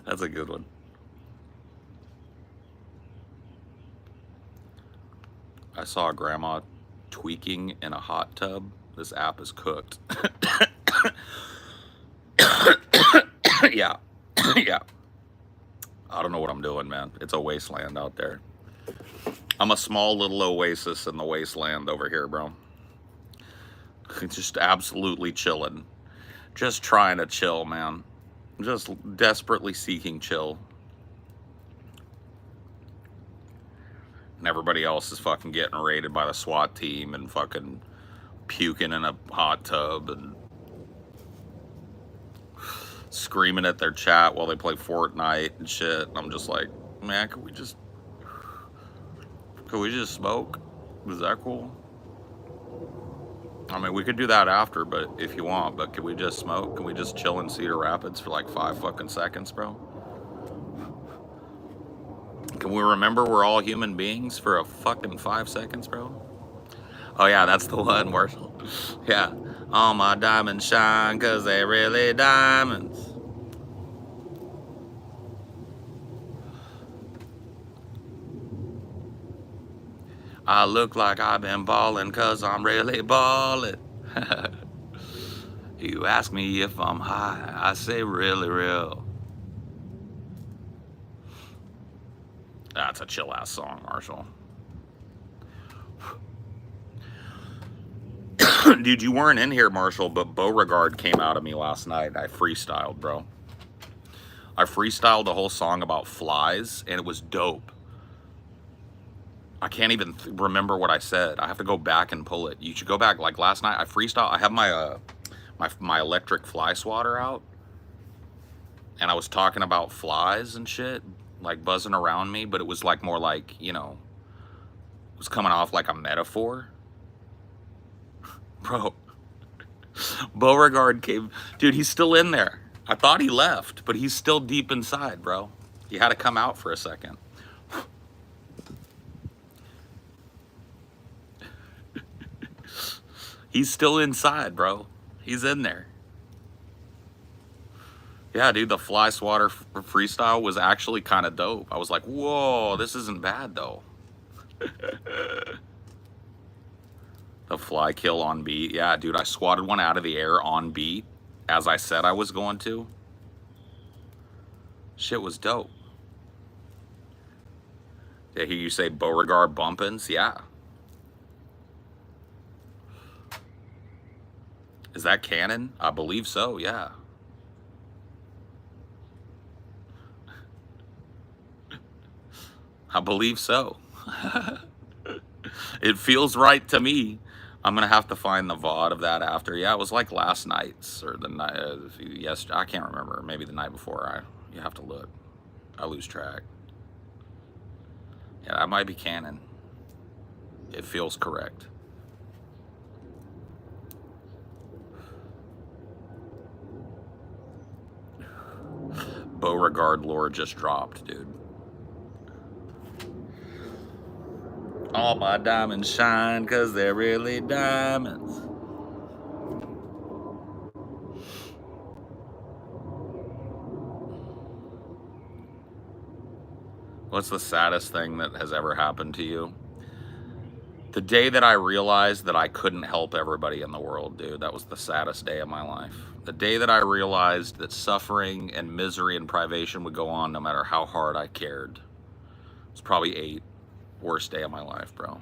That's a good one. I saw a grandma tweaking in a hot tub. This app is cooked. Yeah. Yeah. I don't know what I'm doing, man. It's a wasteland out there. I'm a small little oasis in the wasteland over here, bro. Just absolutely chilling. Just trying to chill, man. Just desperately seeking chill. And everybody else is fucking getting raided by the SWAT team and fucking puking in a hot tub and screaming at their chat while they play Fortnite and shit. And I'm just like, man, could we just smoke? Is that cool? I mean, we could do that after, but if you want, but can we just smoke? Can we just chill in Cedar Rapids for like 5 fucking seconds, bro? Can we remember we're all human beings for a fucking 5 seconds, bro? Oh yeah, that's the one, Marshall. Yeah. All my diamonds shine cause they're really diamonds. I look like I've been ballin' cause I'm really ballin'. You ask me if I'm high, I say really real. That's a chill ass song, Marshall. Dude, you weren't in here, Marshall, but Beauregard came out of me last night. I freestyled, bro. I freestyled the whole song about flies, and it was dope. I can't even remember what I said. I have to go back and pull it. You should go back. Like last night, I freestyled. I have my my electric fly swatter out, and I was talking about flies and shit, like buzzing around me, but it was like more like, you know, it was coming off like a metaphor. Bro, Beauregard came, dude, he's still in there. I thought he left, but he's still deep inside, bro. He had to come out for a second. He's still inside, bro. He's in there. Yeah, dude, the fly swatter freestyle was actually kind of dope. I was like, whoa, this isn't bad, though. The fly kill on beat. Yeah, dude, I swatted one out of the air on beat, as I said I was going to. Shit was dope. Did I hear you say Beauregard Bumpins? Yeah. Is that canon? I believe so, yeah. I believe so. It feels right to me. I'm gonna have to find the VOD of that after. Yeah, it was like last night's or the night. Yes, I can't remember. Maybe the night before. You have to look. I lose track. Yeah, that might be canon. It feels correct. Beauregard lore just dropped, dude. All my diamonds shine because they're really diamonds. What's the saddest thing that has ever happened to you? The day that I realized that I couldn't help everybody in the world, dude. That was the saddest day of my life. The day that I realized that suffering and misery and privation would go on no matter how hard I cared. It's probably 8. Worst day of my life, bro.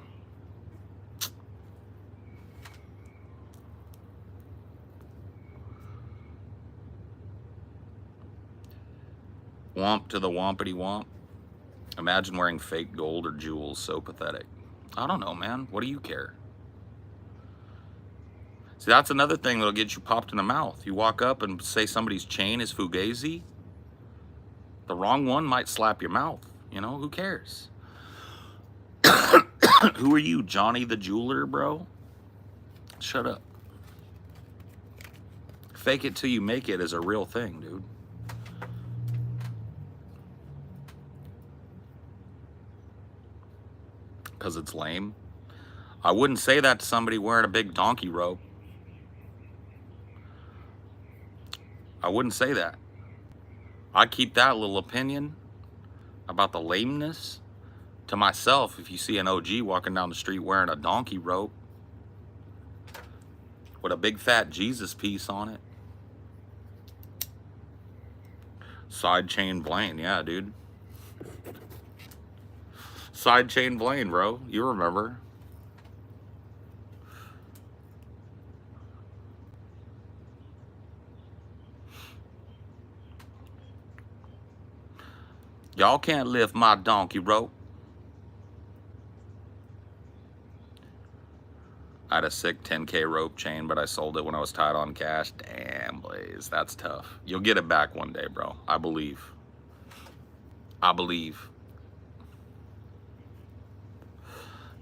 Womp to the wompity womp. Imagine wearing fake gold or jewels. So pathetic. I don't know, man. What do you care? See, that's another thing that'll get you popped in the mouth. You walk up and say somebody's chain is Fugazi. The wrong one might slap your mouth. You know, who cares? Who are you, Johnny the jeweler, bro? Shut up. Fake it till you make it is a real thing, dude. Because it's lame. I wouldn't say that to somebody wearing a big donkey robe. I wouldn't say that. I keep that little opinion about the lameness to myself. If you see an OG walking down the street wearing a donkey robe with a big fat Jesus piece on it. Side chain Blaine, yeah, dude. Side chain Blaine, bro. You remember. Y'all can't lift my donkey rope. I had a sick 10K rope chain, but I sold it when I was tight on cash. Damn, Blaze, that's tough. You'll get it back one day, bro. I believe. I believe.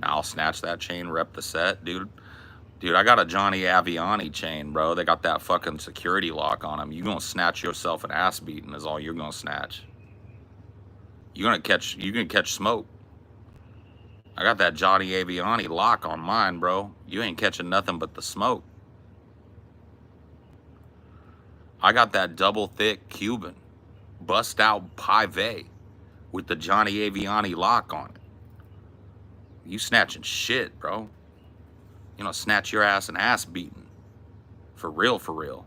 Now I'll snatch that chain, rep the set, dude. Dude, I got a Johnny Aviani chain, bro. They got that fucking security lock on them. You gonna snatch yourself an ass beating is all you're gonna snatch. You can catch smoke. I got that Johnny Aviani lock on mine, bro. You ain't catching nothing but the smoke. I got that double thick Cuban bust out Pive with the Johnny Aviani lock on it. You snatching shit, bro. You know, snatch your ass an ass beating. For real, for real.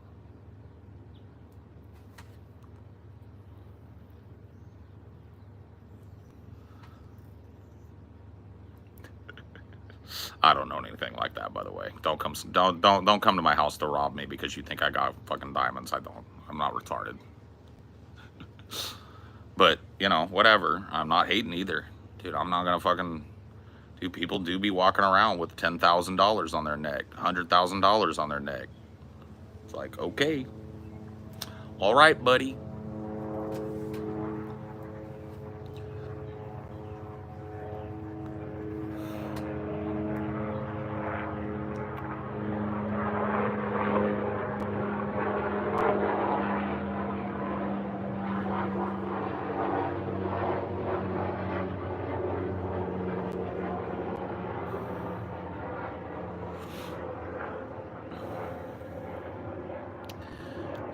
I don't know anything like that, by the way. Don't come to my house to rob me because you think I got fucking diamonds. I don't. I'm not retarded. But, you know, whatever. I'm not hating either. Dude, I'm not gonna fucking... Dude, people do be walking around with $10,000 on their neck, $100,000 on their neck. It's like, okay. All right, buddy.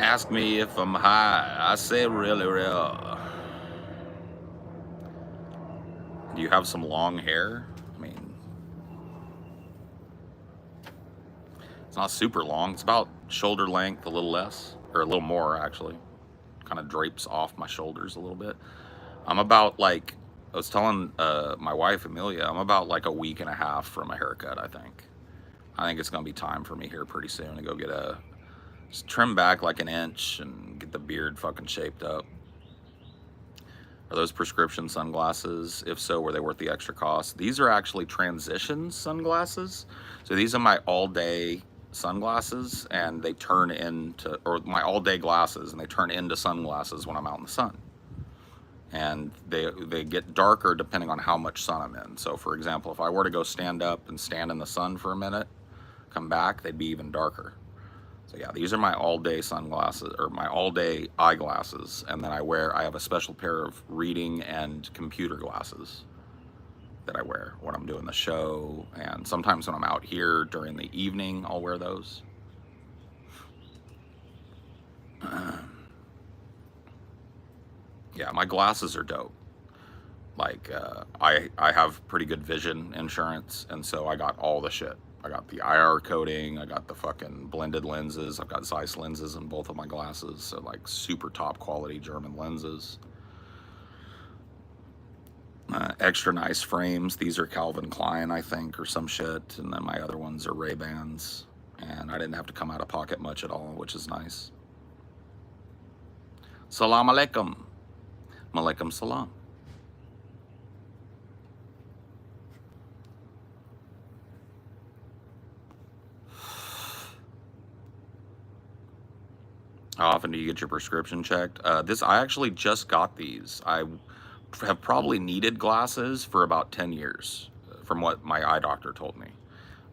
Ask me if I'm high. I say really real. Do you have some long hair? I mean, it's not super long. It's about shoulder length, a little less, or a little more actually. Kind of drapes off my shoulders a little bit. I'm about like I was telling my wife, Amelia, I'm about like a week and a half from a haircut, I think. I think it's going to be time for me here pretty soon to go get just trim back like an inch and get the beard fucking shaped up. Are those prescription sunglasses? If so, were they worth the extra cost? These are actually transition sunglasses. So these are my all-day sunglasses, and they turn into, or my all-day glasses, and they turn into sunglasses when I'm out in the sun. And they get darker depending on how much sun I'm in. So for example, if I were to go stand up and stand in the sun for a minute, come back, they'd be even darker. So yeah, these are my all-day sunglasses, or my all-day eyeglasses, and then I have a special pair of reading and computer glasses that I wear when I'm doing the show, and sometimes when I'm out here during the evening, I'll wear those. Yeah, my glasses are dope. Like, I have pretty good vision insurance, and so I got all the shit. I got the IR coating, I got the fucking blended lenses, I've got Zeiss lenses in both of my glasses, so like super top quality German lenses. Extra nice frames, these are Calvin Klein, I think, or some shit, and then my other ones are Ray-Bans, and I didn't have to come out of pocket much at all, which is nice. Salam alaikum. Malaikum salam. How often do you get your prescription checked? I actually just got these. I have probably needed glasses for about 10 years, from what my eye doctor told me.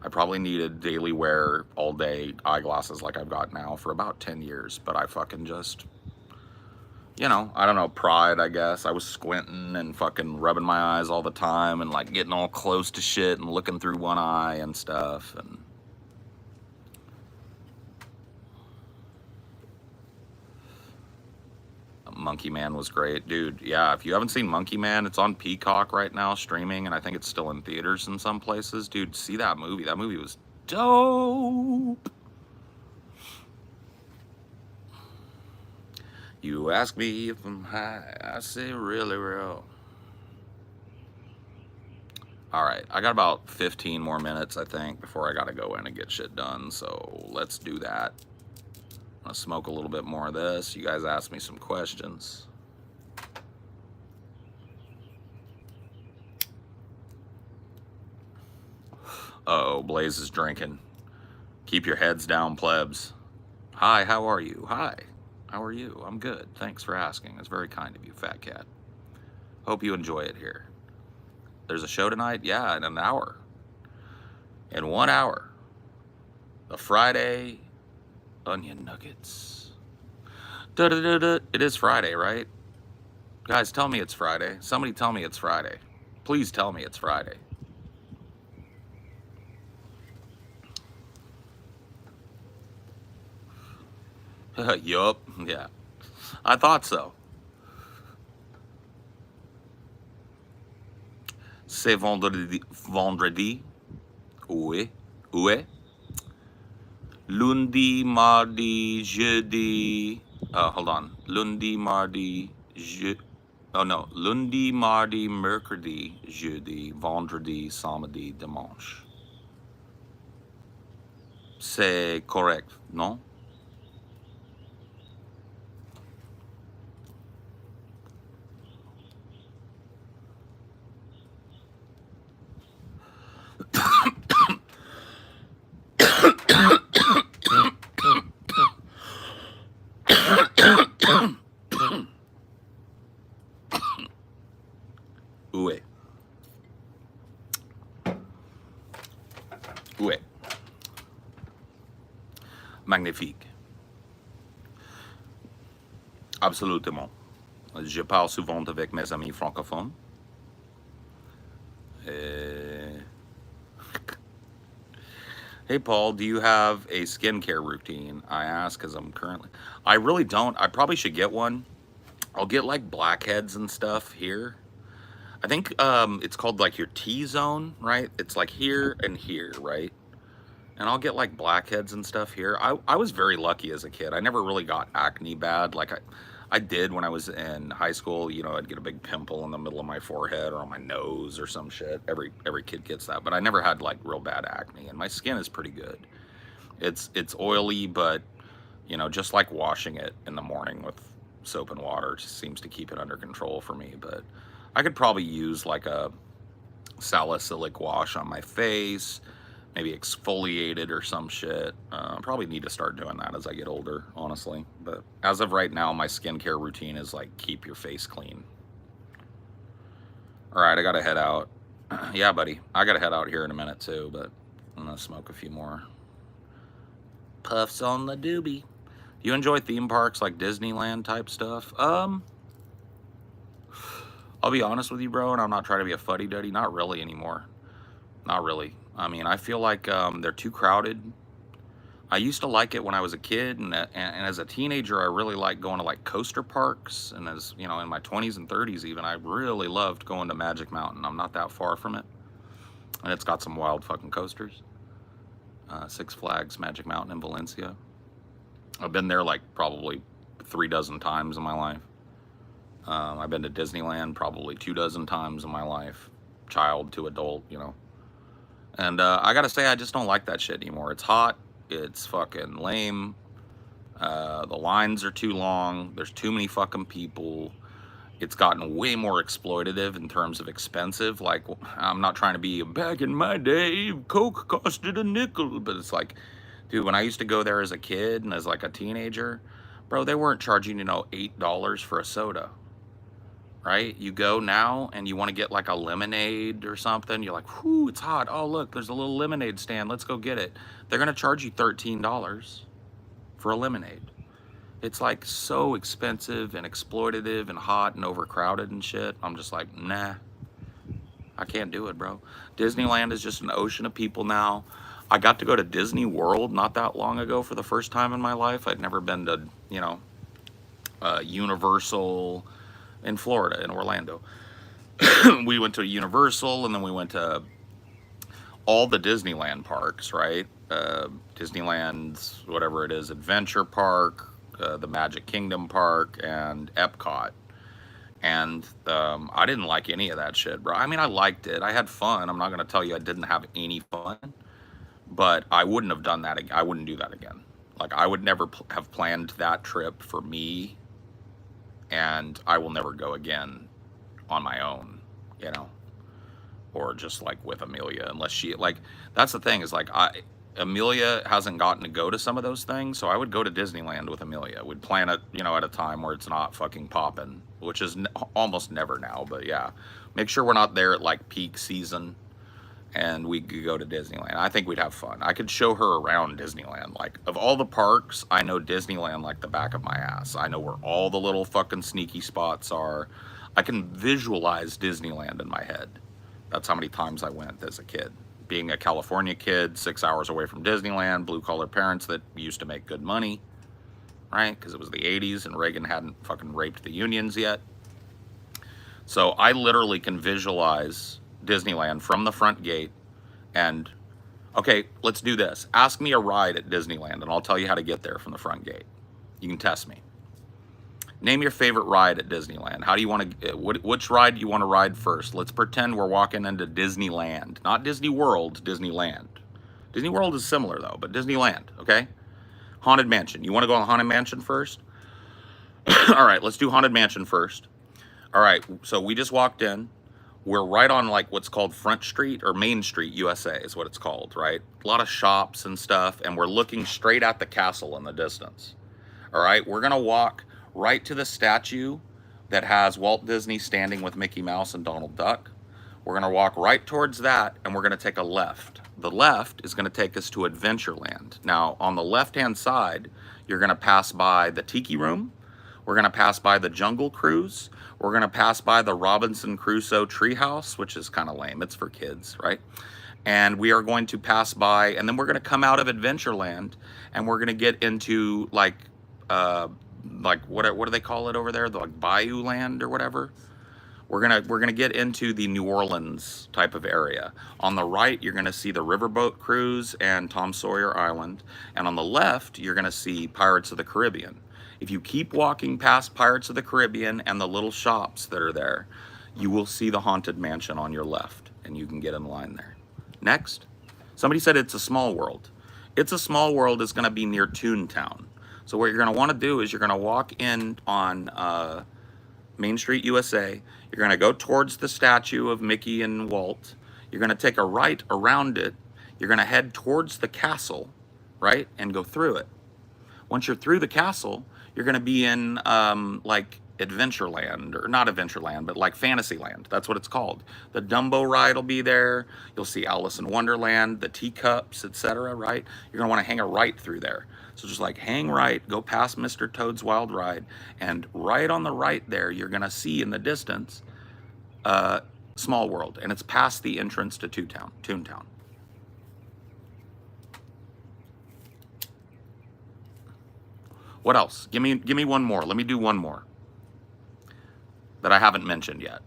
I probably needed daily wear, all day eyeglasses like I've got now for about 10 years, but I fucking just, you know, I don't know, pride, I guess. I was squinting and fucking rubbing my eyes all the time and like getting all close to shit and looking through one eye and stuff. And Monkey Man was great, dude. Yeah, if you haven't seen Monkey Man, it's on Peacock right now streaming, and I think it's still in theaters in some places. Dude, see that movie. That movie was dope. You ask me if I'm high, I say really real. All right, I got about 15 more minutes, I think, before I gotta go in and get shit done, so let's do that. I'm gonna smoke a little bit more of this. You guys asked me some questions. Uh-oh, Blaze is drinking. Keep your heads down, plebs. Hi, how are you? Hi, how are you? I'm good. Thanks for asking. It's very kind of you, Fat Cat. Hope you enjoy it here. There's a show tonight? Yeah, in an hour. In 1 hour. The Friday Onion Nuggets. Da-da-da-da. It is Friday, right? Guys, tell me it's Friday. Somebody tell me it's Friday. Please tell me it's Friday. Yup. Yeah. I thought so. C'est vendredi. Vendredi. Oui. Oui. Lundi, mardi, jeudi. Hold on. Lundi, mardi, oh no. Lundi, mardi, mercredi, jeudi, vendredi, samedi, dimanche. C'est correct, non? Ouais. Ouais. Magnifique. Absolument. Je parle souvent avec mes amis francophones. Hey, Paul, do you have a skincare routine? I ask because I really don't. I probably should get one. I'll get like blackheads and stuff here. I think it's called like your T-zone, right? It's like here and here, right? And I'll get like blackheads and stuff here. I was very lucky as a kid. I never really got acne bad. Like I did when I was in high school. You know, I'd get a big pimple in the middle of my forehead or on my nose or some shit. Every kid gets that, but I never had like real bad acne, and my skin is pretty good. It's oily, but you know, just like washing it in the morning with soap and water just seems to keep it under control for me. But I could probably use like a salicylic wash on my face, maybe exfoliated or some shit. Probably need to start doing that as I get older, honestly. But as of right now, my skincare routine is like keep your face clean. All right, I gotta head out. Yeah, buddy, I gotta head out here in a minute too, but I'm gonna smoke a few more puffs on the doobie. Do you enjoy theme parks like Disneyland type stuff? I'll be honest with you, bro, and I'm not trying to be a fuddy-duddy. Not really anymore. Not really. I mean, I feel like they're too crowded. I used to like it when I was a kid, and as a teenager, I really liked going to like coaster parks. And as you know, in my 20s and 30s, even, I really loved going to Magic Mountain. I'm not that far from it, and it's got some wild fucking coasters. Six Flags Magic Mountain in Valencia. I've been there like probably 3 dozen times in my life. I've been to Disneyland probably 2 dozen times in my life, child to adult, you know. And I gotta say, I just don't like that shit anymore. It's hot. It's fucking lame. The lines are too long. There's too many fucking people. It's gotten way more exploitative in terms of expensive. Like, I'm not trying to be, back in my day, Coke costed a nickel. But it's like, dude, when I used to go there as a kid and as like a teenager, bro, they weren't charging, you know, $8 for a soda. Right? You go now and you want to get like a lemonade or something. You're like, whoo, it's hot. Oh, look, there's a little lemonade stand. Let's go get it. They're going to charge you $13 for a lemonade. It's like so expensive and exploitative and hot and overcrowded and shit. I'm just like, nah, I can't do it, bro. Disneyland is just an ocean of people now. I got to go to Disney World not that long ago for the first time in my life. I'd never been to, you know, Universal in Florida, in Orlando. We went to Universal, and then we went to all the Disneyland parks, right? Disneyland's, whatever it is, Adventure Park, the Magic Kingdom Park, and Epcot. And I didn't like any of that shit, bro. I mean, I liked it. I had fun. I'm not going to tell you I didn't have any fun. But I wouldn't have done that. I wouldn't do that again. Like, I would never have planned that trip for me. And I will never go again on my own, you know, or just like with Amelia, unless she, like, that's the thing is like, Amelia hasn't gotten to go to some of those things. So I would go to Disneyland with Amelia. We'd plan it, you know, at a time where it's not fucking popping, which is almost never now. But yeah, make sure we're not there at like peak season and we could go to Disneyland. I think we'd have fun. I could show her around Disneyland. Like, of all the parks, I know Disneyland like the back of my ass. I know where all the little fucking sneaky spots are. I can visualize Disneyland in my head. That's how many times I went as a kid. Being a California kid, 6 hours away from Disneyland, blue-collar parents that used to make good money, right? Because it was the 80s and Reagan hadn't fucking raped the unions yet. So I literally can visualize Disneyland from the front gate. And okay, let's do this. Ask me a ride at Disneyland and I'll tell you how to get there from the front gate. You can test me. Name your favorite ride at Disneyland. How do you want to, which ride do you want to ride first? Let's pretend we're walking into Disneyland, not Disney World, Disneyland. Disney World is similar though, but Disneyland, okay? Haunted Mansion. You want to go on Haunted Mansion first? All right, let's do Haunted Mansion first. All right, so we just walked in. We're right on like what's called Front Street or Main Street, USA is what it's called, right? A lot of shops and stuff, and we're looking straight at the castle in the distance. All right, we're gonna walk right to the statue that has Walt Disney standing with Mickey Mouse and Donald Duck. We're gonna walk right towards that, and we're gonna take a left. The left is gonna take us to Adventureland. Now, on the left-hand side, you're gonna pass by the Tiki Room. We're going to pass by the Jungle Cruise. We're going to pass by the Robinson Crusoe Treehouse, which is kind of lame. It's for kids, right? And we are going to pass by, and then we're going to come out of Adventureland, and we're going to get into like what do they call it over there? The like Bayou Land or whatever. We're gonna get into the New Orleans type of area. On the right, you're gonna see the Riverboat Cruise and Tom Sawyer Island, and on the left, you're gonna see Pirates of the Caribbean. If you keep walking past Pirates of the Caribbean and the little shops that are there, you will see the Haunted Mansion on your left, and you can get in line there. Next. Somebody said It's a Small World. It's a Small World is going to be near Toontown. So what you're going to want to do is you're going to walk in on Main Street, USA. You're going to go towards the statue of Mickey and Walt. You're going to take a right around it. You're going to head towards the castle, right, and go through it. Once you're through the castle, you're going to be in like Adventureland, or not Adventureland, but like Fantasyland. That's what it's called. The Dumbo ride will be there. You'll see Alice in Wonderland, the teacups, etc. Right? You're going to want to hang a right through there. So just like hang right, go past Mr. Toad's Wild Ride, and right on the right there, you're going to see in the distance Small World, and it's past the entrance to Toontown. What else? Give me one more. Let me do one more that I haven't mentioned yet.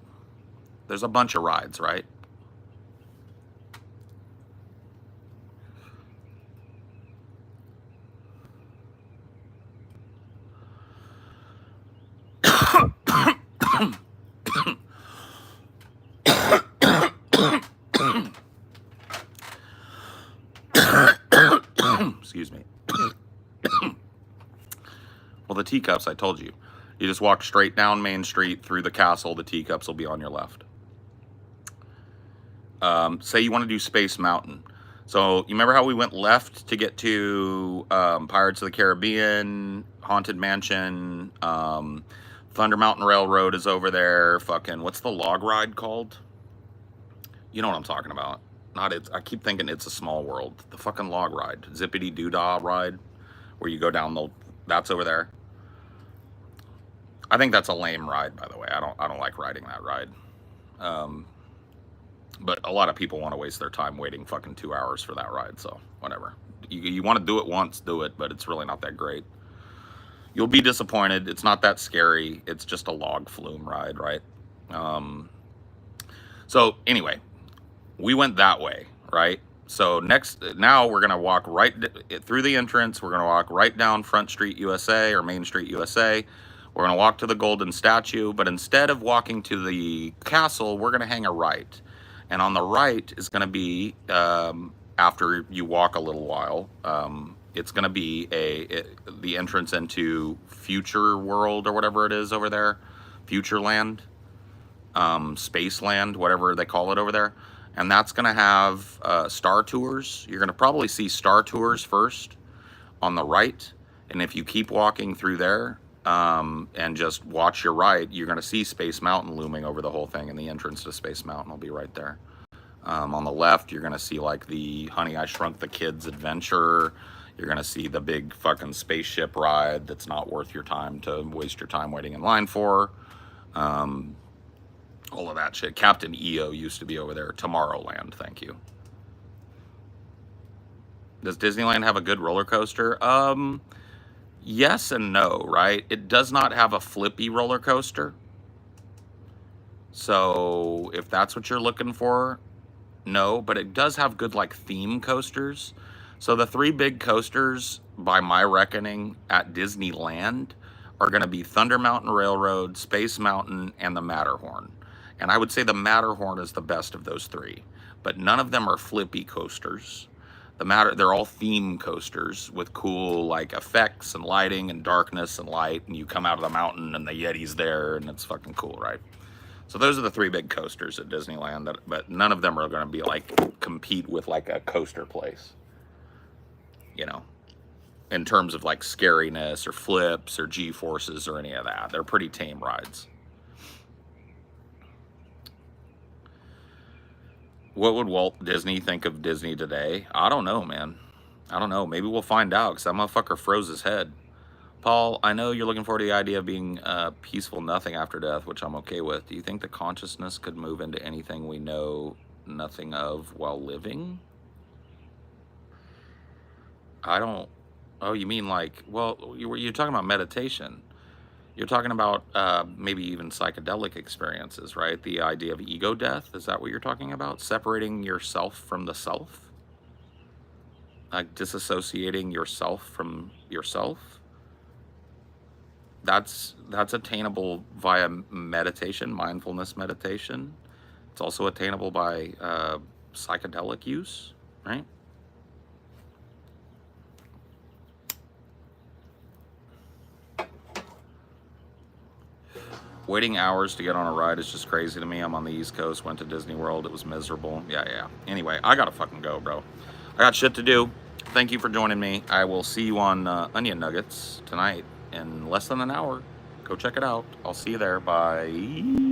There's a bunch of rides, right? Excuse me. Well, the teacups, I told you. You just walk straight down Main Street through the castle. The teacups will be on your left. Say you want to do Space Mountain. So you remember how we went left to get to Pirates of the Caribbean, Haunted Mansion, Thunder Mountain Railroad is over there. Fucking, what's the log ride called? You know what I'm talking about. Not it. I keep thinking It's a Small World. The fucking log ride. Zippity Doo-Dah ride. Where you go down the... That's over there. I think that's a lame ride, by the way. I don't like riding that ride. But a lot of people want to waste their time waiting fucking 2 hours for that ride, so whatever. You want to do it once, do it, but it's really not that great. You'll be disappointed. It's not that scary. It's just a log flume ride, right? So anyway, we went that way, right? So now we're going to walk right through the entrance. We're going to walk right down Front Street, USA, or Main Street, USA. We're going to walk to the Golden Statue, but instead of walking to the castle, we're going to hang a right. And on the right is going to be, after you walk a little while, it's going to be the entrance into Future World or whatever it is over there. Futureland, Spaceland, whatever they call it over there. And that's going to have Star Tours. You're going to probably see Star Tours first on the right. And if you keep walking through there and just watch your right, you're going to see Space Mountain looming over the whole thing. And the entrance to Space Mountain will be right there. On the left, you're going to see like the Honey, I Shrunk the Kids adventure. You're going to see the big fucking spaceship ride that's not worth your time to waste your time waiting in line for. All of that shit. Captain EO used to be over there. Tomorrowland, thank you. Does Disneyland have a good roller coaster? Yes and no, right? It does not have a flippy roller coaster. So if that's what you're looking for, no. But it does have good like theme coasters. So the three big coasters, by my reckoning, at Disneyland are going to be Thunder Mountain Railroad, Space Mountain, and the Matterhorn. And I would say the Matterhorn is the best of those three. But none of them are flippy coasters. They're all theme coasters with cool like effects and lighting and darkness and light. And you come out of the mountain and the Yeti's there and it's fucking cool, right? So those are the three big coasters at Disneyland. But none of them are going to be like compete with like a coaster place. You know, in terms of like scariness or flips or G-forces or any of that. They're pretty tame rides. What would Walt Disney think of Disney today? I don't know, man. I don't know. Maybe we'll find out, because that motherfucker froze his head. Paul, I know you're looking forward to the idea of being peaceful nothing after death, which I'm okay with. Do you think the consciousness could move into anything we know nothing of while living? I don't... Oh, you mean like... Well, you're talking about meditation. You're talking about maybe even psychedelic experiences, right? The idea of ego death, is that what you're talking about? Separating yourself from the self? Like disassociating yourself from yourself? that's attainable via meditation, mindfulness meditation. It's also attainable by psychedelic use, right? Waiting hours to get on a ride is just crazy to me. I'm on the East Coast, went to Disney World. It was miserable. Yeah. Anyway, I gotta fucking go, bro. I got shit to do. Thank you for joining me. I will see you on Onion Nuggets tonight in less than an hour. Go check it out. I'll see you there. Bye.